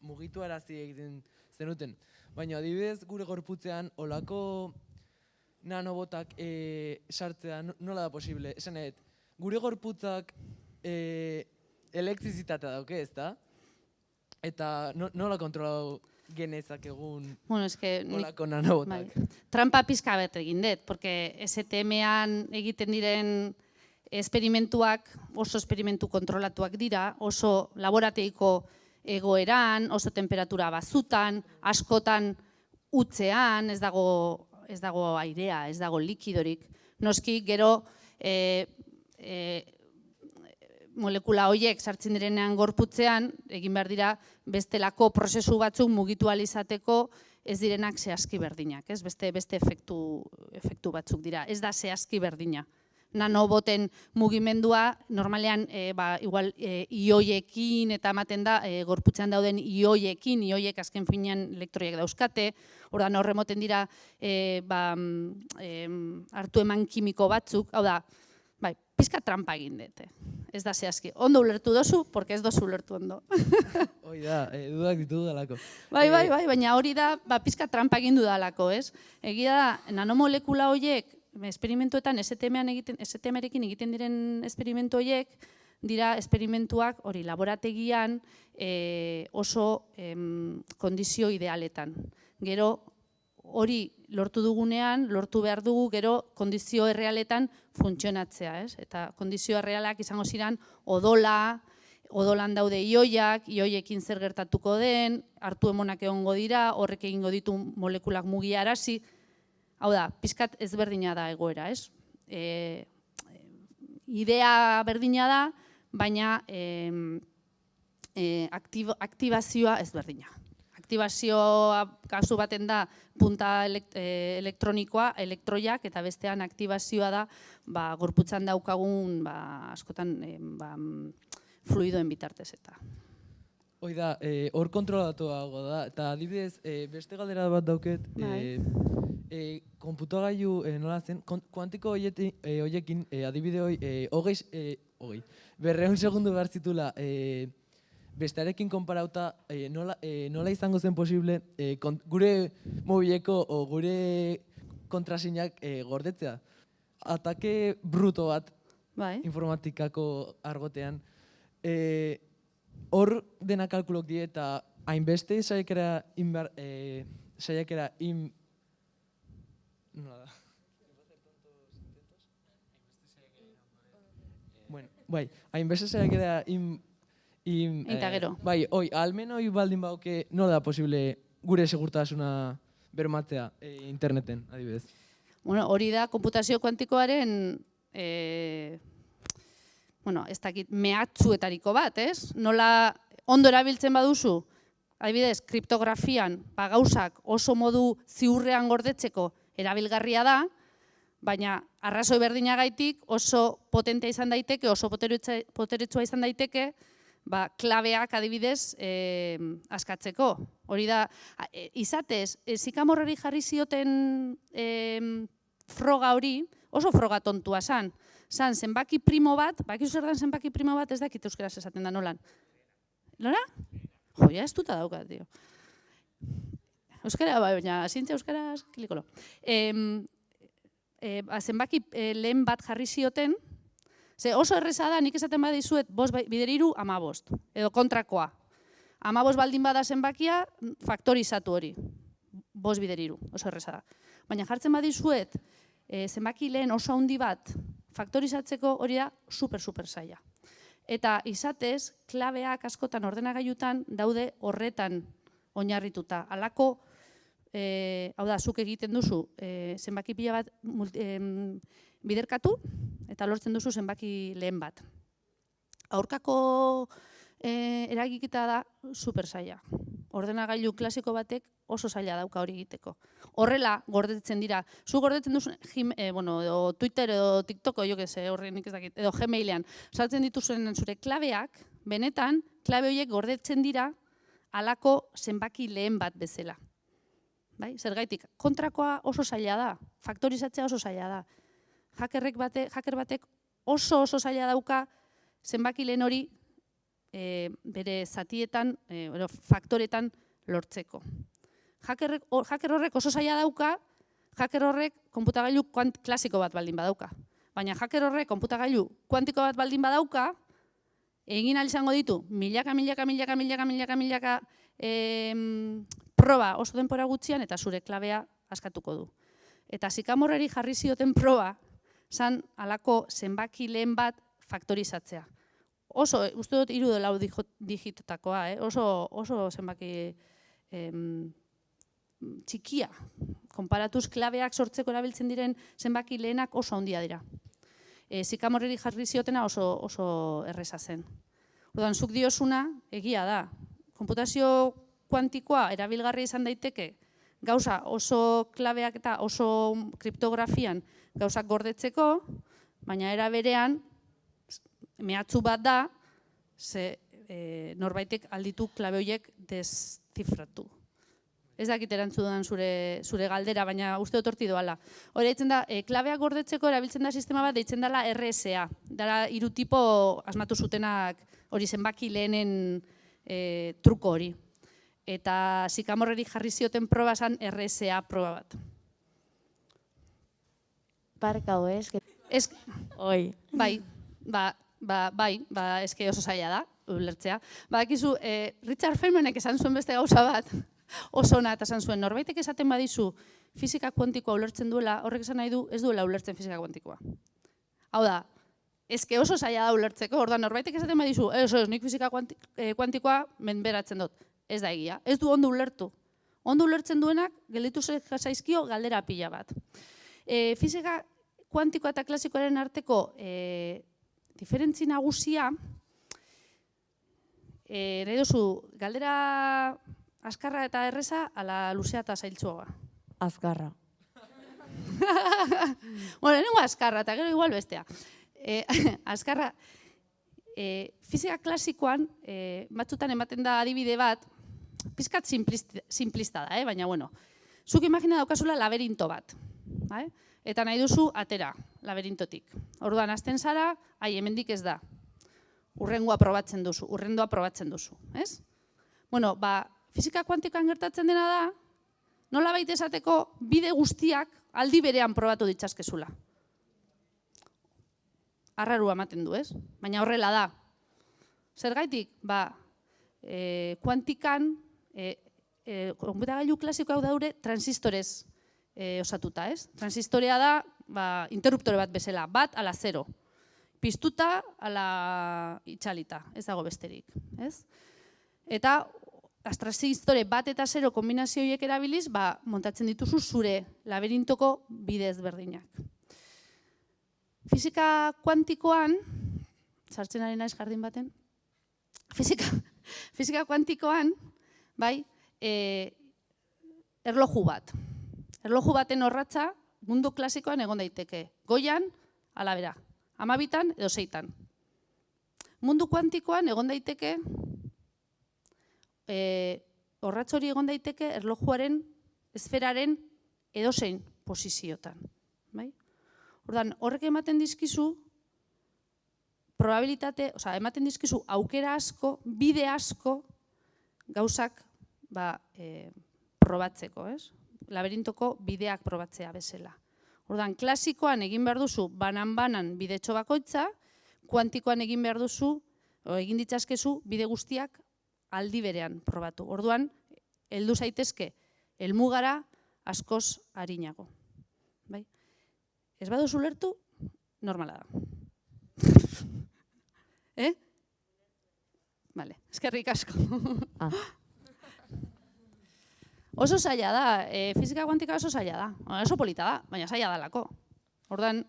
mugitu arazi egiten zenuten. Baina adibidez, gure gorputzean, olako nanobotak sartzea nola da posible? Esan edo, gure gorputzak elektrizitatea dauke, ez da? Eta nola kontrolau genezak egun olako nanobotak? Trampa pizka bet egin dut, porque STM-an egiten diren esperimentuak oso esperimentu kontrolatuak dira, oso laborateiko egoeran, oso temperatura bazutan, askotan utzean, ez dago airea, ez dago likidorik. Noski, gero molekula horiek sartzen direnean gorputzean, egin behar dira bestelako prozesu batzuk mugitu ahal izateko ez direnak zehazki berdinak, ez? Beste efektu batzuk dira, ez da zehazki berdina. Nanoboten mugimendua, normalean, igual, ioiekin eta ematen da, gorputzean dauden ioiekin, ioiek azken finean elektroiek dauzkate, ordan horremoten dira hartu eman kimiko batzuk, hau da, pizka trampa egin dut, ez da zehazki. Ondo ulertu dozu, porque ez dozu ulertu ondo. Hoi da, dudak ditugu dalako. Bai, baina hori da, pizka trampa egin dudalako, ez? Egia da, nanomolekula horiek, esperimentuetan, STM-erekin egiten diren esperimentu horiek, dira esperimentuak hori laborategian oso kondizio idealetan. Gero hori lortu dugunean, lortu behar dugu gero kondizio errealetan funtzionatzea, ez? Eta kondizio errealak izango ziren odolan daude ioiak, ioiekin zer gertatuko den, hartu emonak egongo dira, horrek egingo ditu molekulak mugiarazi. Hau da, pizkat ezberdina da egoera, ez? Idea berdina da, baina aktibazioa ezberdina. Aktibazioa kasu baten da punta elektronikoa, elektroiak, eta bestean aktibazioa da gorputzan daukagun askotan fluidoen bitartez eta. Hoi da, hor kontrolatuago da, eta adibidez, beste galdera bat dauket, konputagailu nola zen, kuantiko horiekin adibide hoi, 200 segundu behar zitula bestearekin konparauta nola izango zen posible gure mobileko o gure kontrasinak gordetzea. Atake bruto bat informatikako argotean, hor dena kalkulok die eta hainbeste saiakera nola da? Bai, hainbeste saiakera eta gero. Bai, almen hoi baldin bauke nola da posible gure segurtasuna bermatzea interneten, adibidez? Bueno, hori da konputazio kuantikoaren ez dakit, mehatzuetariko bat, ez? Nola ondo erabiltzen baduzu, adibidez, kriptografian, gauzak oso modu ziurrean gordetzeko erabilgarria da, baina arrazoi berdinagaitik oso potentea izan daiteke, oso poteretsua izan daiteke, klabeak adibidez askatzeko. Hori da, izatez, zikamorrari jarri zioten froga hori, oso froga tontua zan. Zan, zenbaki primo bat, bakizu zer dan zenbaki primo bat, ez dakit euskeraz esaten da nolan. Nora? Joia, ez duta daukat, dio. Euskara, baina, zientzia euskaraz, kilikolo. Zenbaki lehen bat jarri zioten, oso erreza da, nik esaten badizuet, 5 bideriru 15, edo kontrakoa. 15 baldin bada zenbakia, faktorizatu hori. 5 bider 3, oso erreza da. Baina jartzen badizuet, zenbaki lehen oso handi bat faktorizatzeko hori da super zaila. Eta izatez, klabeak askotan ordenagailutan daude horretan oinarrituta. Halako, hau da, zuk egiten duzu, zenbaki pila bat biderkatu eta lortzen duzu zenbaki lehen bat. Aurkako eragiketa da super zaila. Ordenagailu klasiko batek oso zaila dauka hori egiteko. Horrela gordetzen dira. Zu gordetzen duzu, edo Twitter edo TikTok, horrenik ez dakit, edo Gmailean, sartzen dituzuen zure klabeak, benetan, klabe horiek gordetzen dira halako zenbaki lehen bat bezala. Zergaitik, kontrakoa oso zaila da, faktorizatzea oso zaila da. Hacker batek oso zaila dauka zenbaki lehen hori bere zatietan, faktoretan lortzeko. Hacker horrek oso zaila dauka, hacker horrek konputagailu klasiko bat baldin badauka. Baina hacker horrek konputagailu kuantiko bat baldin badauka, egin ahal izango ditu milaka proba oso denbora gutxian eta zure klabea askatuko du. Eta Sycamoreri jarri zioten proba, zan halako zenbaki lehen bat faktorizatzea. Oso, uste dut 3 edo 4 digitotakoa, oso zenbaki txikia. Konparatuz klabeak sortzeko erabiltzen diren zenbaki lehenak oso handia dira. Sycamoreri jarri ziotena oso erreza zen. Orduan, zuk diosuna egia da. Konputazio kuantikoa erabilgarria izan daiteke, gauza oso klabeak eta oso kriptografian gauzak gordetzeko, baina era berean, mehatxu bat da, norbaitek alditu klabe horiek deszifratu. Ez dakit erantzudan zure galdera, baina uste dut horti doala. Hori deitzen da, klabeak gordetzeko erabiltzen da sistema bat, deitzen dela RSA. Dara 3 tipo asmatu zutenak hori zenbaki lehenen truko hori. Eta Sycamoreri jarri zioten proba zan RSA proba bat. Barkau, ez? Oi. Bai, eske oso zaila da, ulertzea. Badakizu, Richard Feynmanek esan zuen beste gauza bat, oso ona eta esan zuen, norbaitek esaten badizu fisika kuantikoa ulertzen duela, horrek esan nahi du ez duela ulertzen fisika kuantikoa. Hau da, eske oso zaila da ulertzeko, orduan norbaitek esaten badizu, nik fisika kuantikoa menberatzen dut. Ez da egia, ez du ondo ulertu. Ondo ulertzen duenak, gelditu zaizkio galdera pila bat. Fisika kuantikoa eta klasikoaren arteko diferentzi nagusia, nahi duzu, galdera azkarra eta erreza, ala luzea eta zailtsuagoa. Azkarra. Bueno, nengo azkarra, eta gero igual bestea. Azkarra, fisika klasikoan, batzutan ematen da adibide bat, pizkat simplista da, baina bueno, zuk imagina daukazula laberinto bat, eta nahi duzu atera laberintotik. Orduan, hasten zara, hemendik ez da, urrengoa probatzen duzu, ez? Bueno, fisika kuantikoan gertatzen dena da, nola baita esateko bide guztiak aldi berean probatu ditzazkezula. Arrarua ematen du, ez? Baina horrela da. Zergaitik, kuantikan, konputagailu klasikoak daure transistorez osatuta, ez? Transistorea da, interruptore bat bezala, bat ala 0. Piztuta ala itxalita, ez dago besterik, ez? Eta transistore bat eta 0 kombinazioiek erabiliz, montatzen dituzu zure labirintoko bide ezberdinak. Fisika kuantikoan, sartzen ari naiz jardin baten, fisika kuantikoan, erloju bat. Erloju baten orratza mundu klasikoan egon daiteke. Goian, alabera, 12 edo 6. Mundu kuantikoan egon daiteke, orratz hori egon daiteke erlojuaren, esferaren edozein posiziotan. Ordan, horrek ematen dizkizu, ematen dizkizu aukera asko, bide asko, gauzak probatzeko, ez? Labirintoko bideak probatzea bezala. Ordan, klasikoan egin behar duzu, banan bidetxo bakoitza, kuantikoan egin behar duzu, egin ditzazkezu, bide guztiak aldi berean probatu. Orduan, heldu zaitezke, helmugara askoz arinago. Bai? Ez baduzu ulertu, normala da. Vale, eskerrik asko. Oso zaila da, fizika kuantika oso zaila da. Oso polita da, baina zaila dalako. Orduan,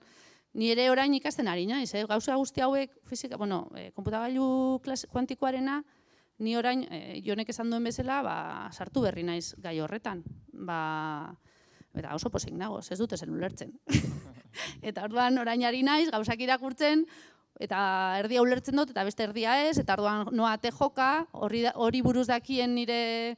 ni ere orain ikasten ari naiz, gauza guzti hauek, fizika, konputagailu kuantikoarena, ni orain, Jonek esan duen bezala, sartu berri naiz gai horretan. Eta oso pozik nago, ez dut ezen ulertzen. Eta orduan orain ari naiz, gauzak irakurtzen, eta erdia ulertzen dut, eta beste erdia ez, eta orduan noa ate joka, hori buruz dakien nire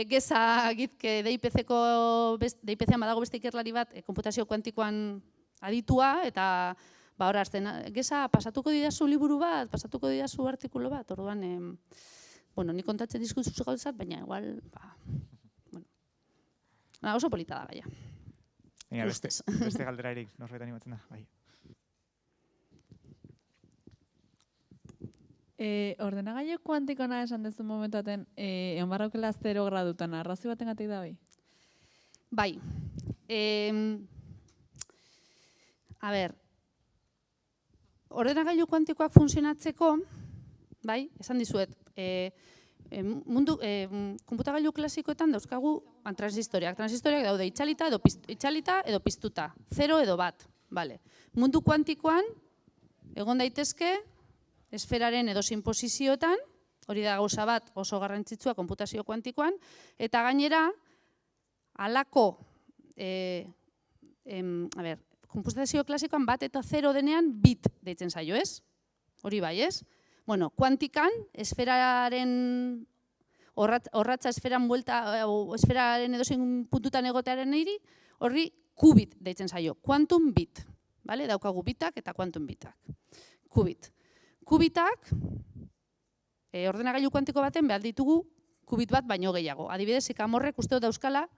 geza gitke DIPC-an badago beste ikerlari bat, konputazio kuantikoan aditua, eta hor azten, geza, pasatuko didazu liburu bat, pasatuko didazu artikulu bat, orduan, ni kontatzen dizkuzu gauzat, baina igual, oso polita da, baina. Beste galdera erik, norbait animatzen da, bai. Ordenagailu kuantikona esan dezu momentuaten, egon barraukela 0 gradutan, arrazoi baten gatik da bai? Bai. A ber, ordenagailu kuantikoak funtzionatzeko, bai, esan dizuet, konputagailu klasikoetan dauzkagu transistoriak. Transistoriak daude itxalita edo piztuta, 0 edo 1, bale. Mundu kuantikoan, egon daitezke, esferaren edozein posizioetan, hori da gauza bat oso garrantzitsua konputazio kuantikoan, eta gainera, halako, konputazio klasikoan 1 eta 0 denean bit deitzen zaio, ez? Hori bai, ez? Bueno, kuantikan, esferaren, horratza esferan buelta, esferaren edozein puntutan egotearen niri, horri qubit deitzen zaio, quantum bit. Daukagu bitak eta quantum bitak. Qubit. Kubitak, ordenagailu kuantiko baten behar ditugu kubit bat baino gehiago. Adibidez, ikamorrek uste dut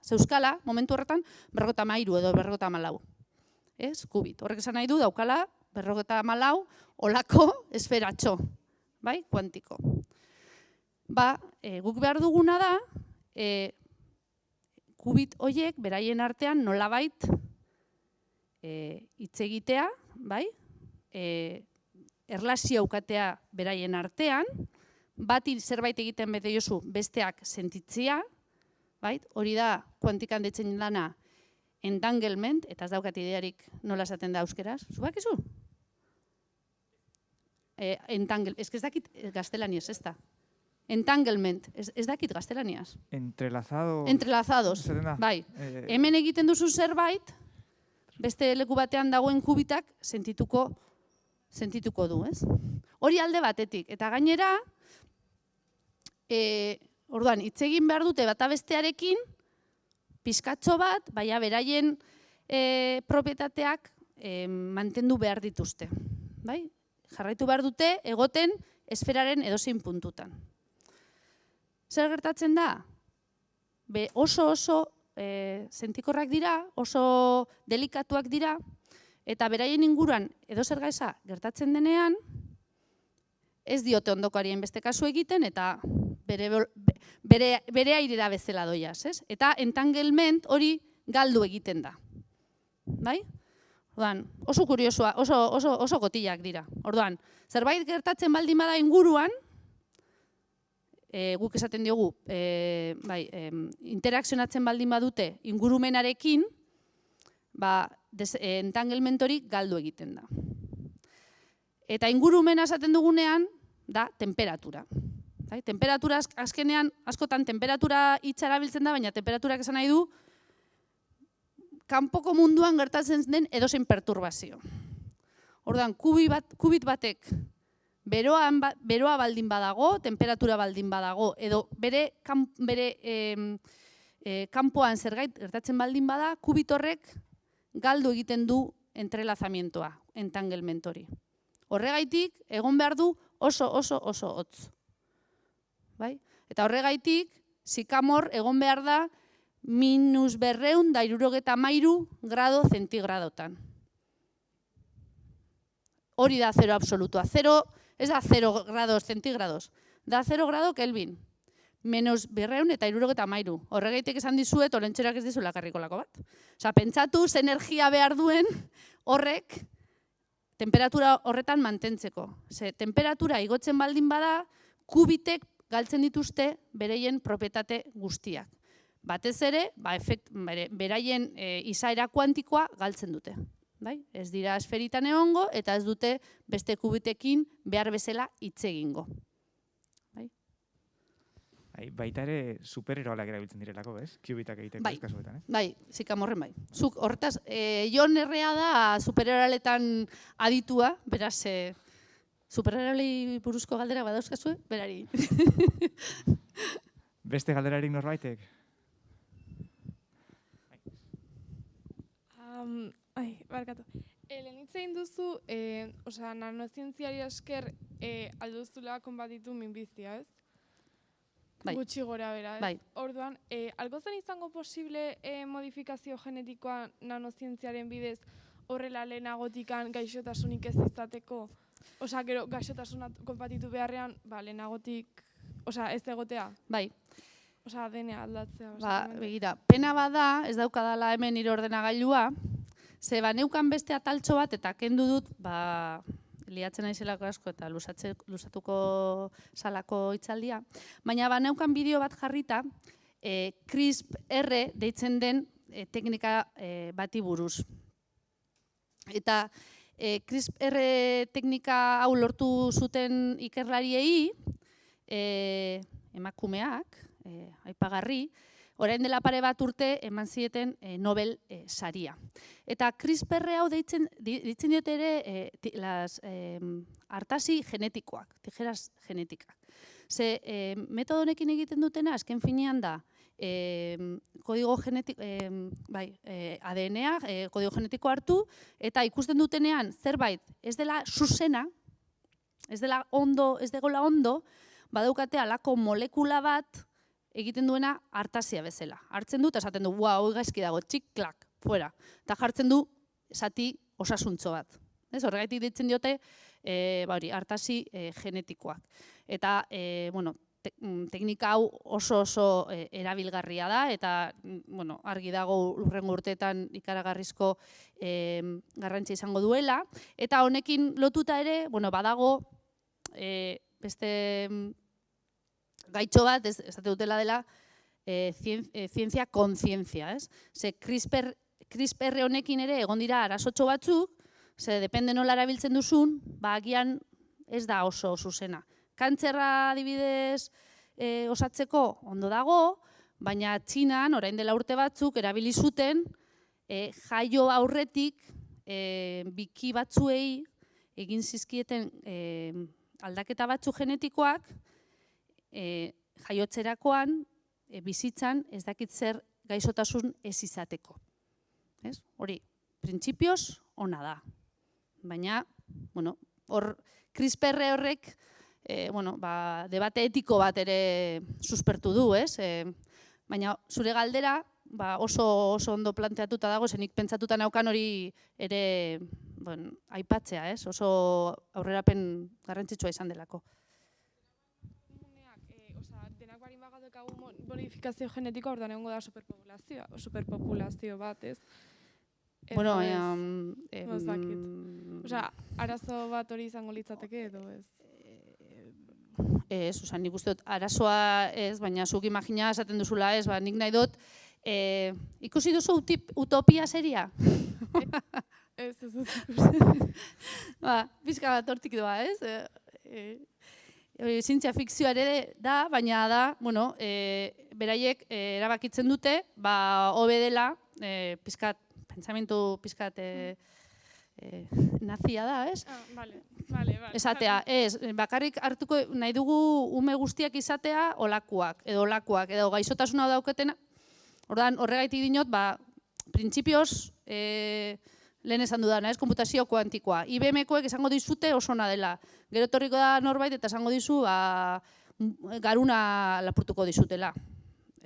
zeuzkala, momentu horretan, 53 edo 54. Ez, kubit. Horrek esan nahi du, daukala, 54 olako esferatxo, bai, kuantiko. Guk behar duguna da, kubit horiek beraien artean nolabait hitz egitea, bai, erlazio aukatea beraien artean, bati zerbait egiten bete jozu besteak sentitzea, hori da kuantikan deitzen dana entanglement, eta ez daukat idearik nola esaten da euskeraz. Zubak ezu? Ez dakit gaztelaniaz, ez da. Entanglement, ez dakit gaztelaniaz. Entrelazados, bai. Hemen egiten duzu zerbait, beste leku batean dagoen kubitak sentituko du, ez? Hori alde batetik, eta gainera, orduan, hitz egin behar dute bata bestearekin, pizkatxo bat, baina beraien propietateak mantendu behar dituzte. Jarraitu behar dute egoten esferaren edozein puntutan. Zer gertatzen da? Oso sentikorrak dira, oso delikatuak dira, eta beraien inguruan edo zer gaisa gertatzen denean, ez diote ondokoarien beste kasu egiten, eta bere airera bezala doiaz, ez? Eta entanglement hori galdu egiten da. Bai? Orduan, oso kuriosua, oso kotillak dira. Orduan, zerbait gertatzen baldin bada inguruan, guk esaten diogu, interakzionatzen baldin badute ingurumenarekin, entanglement hori galdu egiten da. Eta ingurumena esaten dugunean, da temperatura. Temperatura azkenean, askotan temperatura hitza erabiltzen da, baina temperaturak esan nahi du, kanpoko munduan gertatzen den edozein perturbazio. Orduan, kubit batek beroa baldin badago, temperatura baldin badago, edo bere kanpoan zerbait gertatzen baldin bada, kubit horrek galdu egiten du entrelazamientoa, entanglement hori. Horregaitik, egon behar du oso hotz. Eta horregaitik, sikamor egon behar da -273 grado zentigradotan. Hori da 0 absolutua. Ez da 0 grados zentigrados. da 0 grado Kelvin. -273. Horregaitik esan dizuet, olentxerak ez dizula karrikolako bat. Osa, pentsatu, ze energia behar duen horrek, temperatura horretan mantentzeko. Ze, temperatura igotzen baldin bada, kubitek galtzen dituzte bereien propietate guztiak. Batez ere, beraien izaera kuantikoa galtzen dute. Ez dira esferitan egongo eta ez dute beste kubitekin behar bezala hitz egingo. Baita ere supereroalak erabiltzen direlako, ez? Kubitak egiteko kasuetan, Bai, zikamorren bai. Zuk horretaz, Jon Errea da supereroaletan aditua, beraz, supereroalei buruzko galdera badauzkazue, berari. Beste galderarik norbaitek? Barkatu. Lehen hitz egin duzu, nanozientziari esker alduzula konbatitu minbizia, ez? Gutxi gora bera, ez? Orduan, algo zen izango posible modifikazio genetikoa nanozientziaren bidez horrela lehenagotikan gaixotasunik ez izateko? Osa, gero, gaixotasuna konbatitu beharrean, lehenagotik, ez egotea? Bai. Osa, denea aldatzea. Begira, pena bada, ez daukadala hemen nire ordenagailua, ze neukan beste ataltxo bat eta kendu dut, liatzen naizelako asko eta lusatuko salako hitzaldia, baina neukan bideo bat jarrita, CRISPR deitzen den teknika bati buruz. Eta CRISPR teknika hau lortu zuten ikerlariei, emakumeak, aipagarri, orain dela pare bat urte eman zieten Nobel saria. Eta CRISPR hau deitzen diote ere artasi genetikoak, tijeras genetikak. Ze metodo honekin egiten dutena, azken finean da, kodigo genetiko, ADN-a, kodigo genetiko hartu, eta ikusten dutenean zerbait ez dela zuzena, ez dela ondo, ez degola ondo, badaukate alako molekula bat, egiten duena artasia bezala. Hartzen du eta esaten du, hoi gaizki dago, txik-klak, fuera. Eta jartzen du zati osasuntxo bat. Horregaitik ditzen diote artasi genetikoak. Eta, teknika hau oso erabilgarria da, eta argi dago hurrengo urteetan ikaragarrizko garrantzia izango duela. Eta honekin lotuta ere, badago beste gaitxo bat, esate dutela dela, zientzia kontzientzia, ez? Ze CRISPR honekin ere egon dira arazotxo batzuk, ze depende nola erabiltzen duzun, agian ez da oso zuzena. Kantzerra adibidez osatzeko ondo dago, baina Txinan, orain dela urte batzuk, erabili zuten jaio aurretik biki batzuei egin zizkieten aldaketa batzu genetikoak, jaiotzerakoan, bizitzan, ez dakit zer gaixotasun ez izateko. Hori, printzipioz, ona da. Baina, CRISPR horrek, debate etiko bat ere suspertu du, baina zure galdera oso ondo planteatuta dago, zenik pentsatuta naukan hori ere aipatzea, oso aurrerapen garrantzitsua izan delako. Modifikazio genetikoa orduan egongo da superpopulazio bat, ez? Arazo bat hori izango litzateke edo ez? Ez, nik uste dut arazoa ez, baina zuk imagina esaten duzula ez, nik nahi dut, ikusi duzu utopia seria? Ez. Bizka bat hortik doa, ez? Zientzia fikzioa ere da, baina da, beraiek erabakitzen dute, hobe dela, pentsamentu pizkat nazia da, ez? Esatea, ez, bakarrik hartuko nahi dugu ume guztiak izatea olakoak, edo gaixotasuna dauketena, horregaitik dinot, printzipioz, lehen esan dudana, ez, konputazio kuantikoa. IBM-koek esango dizute oso ona dela. Gero etorriko da norbait eta esango dizu garuna lapurtuko dizutela.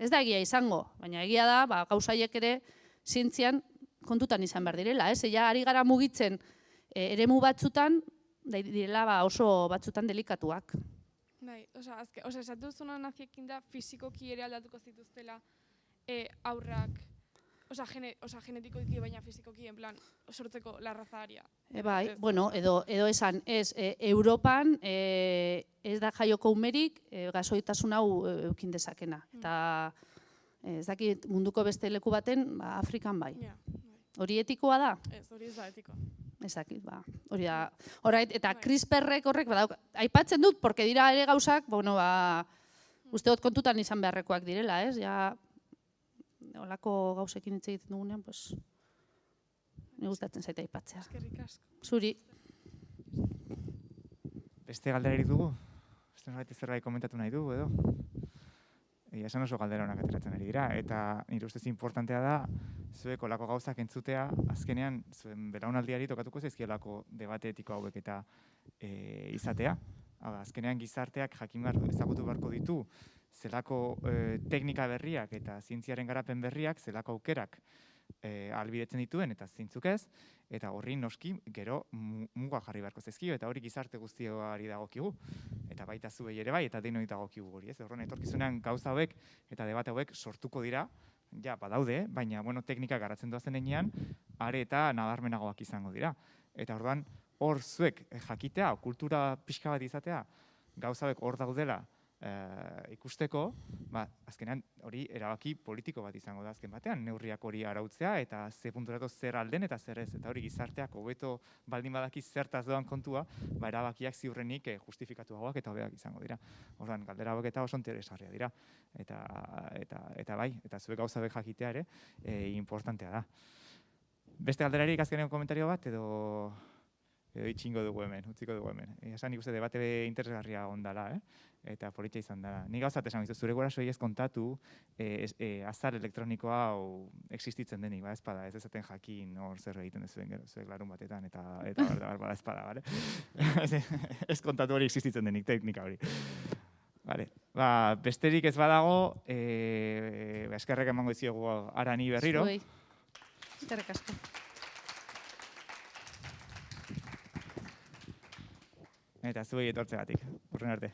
Ez da egia izango, baina egia da, gauzaiek ere zientzian kontutan izan behar direla. Ella ari gara mugitzen eremu batzutan, direla oso batzutan delikatuak. Bai, esatu duzuna naziekin da fizikoki ere aldatuko zituztela aurrak, genetikoki baina fizikoki, en plan, sortzeko la raza aria. Bai, bueno, edo esan, Europan ez da jaioko umerik gasoitasun hau eukin dezakena. Eta ez dakit munduko beste leku baten, Afrikan bai. Hori etikoa da? Ez, hori ez da etikoa. Ezakit, hori da. Eta CRISPR-ek horrek, aipatzen dut, porque dira ere gauzak, uste dut kontutan izan beharrekoak direla, ez? Ja, olako gauzekin hitz egiten dugunean, pues, ni gustatzen zaita aipatzea. Eskerrik asko. Zuri. Beste galderarik dugu? Beste norbait zerbait komentatu nahi du, edo? Esan oso galdera honak ateratzen ari dira, eta nire ustez importantea da, zuek olako gauzak entzutea, azkenean, zuen belaunaldiari tokatuko zaizkiolako debate etiko hauek eta izatea. Azkenean gizarteak jakin ezagutu beharko ditu, zelako teknika berriak eta zientziaren garapen berriak, zelako aukerak ahalbidetzen dituen eta zeintzuk ez, eta horri noski gero muga jarri beharko zaizkio, eta hori gizarte guztioari dagokigu, eta baita zuei ere bai, eta denoi dagokigu hori, ez? Horren etorkizunean gauza hauek eta debate hauek sortuko dira, ja, badaude, baina, teknika garatzen doazen heinean, are eta nabarmenagoak izango dira. Eta orduan, hor zuek jakitea, kultura pixka bat izatea, gauza hauek hor daudela ikusteko, azkenean hori erabaki politiko bat izango da azken batean, neurriak hori arautzea eta ze punturako zer alden eta zer ez, eta hori gizarteak hobeto baldin badaki zertaz doan kontua, erabakiak ziurrenik justifikatuagoak eta hobeak izango dira. Orduan, galdera hauek eta oso interesgarria dira. Eta bai, eta zuek gauza hauek jakitea ere, importantea da. Beste galderarik azkenean komentario bat, edo itxingo dugu hemen, utziko dugu hemen. Esan ikuste debate interesgarria ondala, eta politxa izan da. Ni gauzat esan gizu, zure gurasoei ez kontatu azar elektronikoa hau existitzen denik, espada, ez ezaten jakin hor zer egiten dezuen gero, zuek larun batetan, eta espada, bale? Ez kontatu hori existitzen denik, teknika hori. Besterik ez badago, eskerrek emango diziogu Arani berriro. Eskerrek asko. Eta zuei etortzegatik. Urren arte.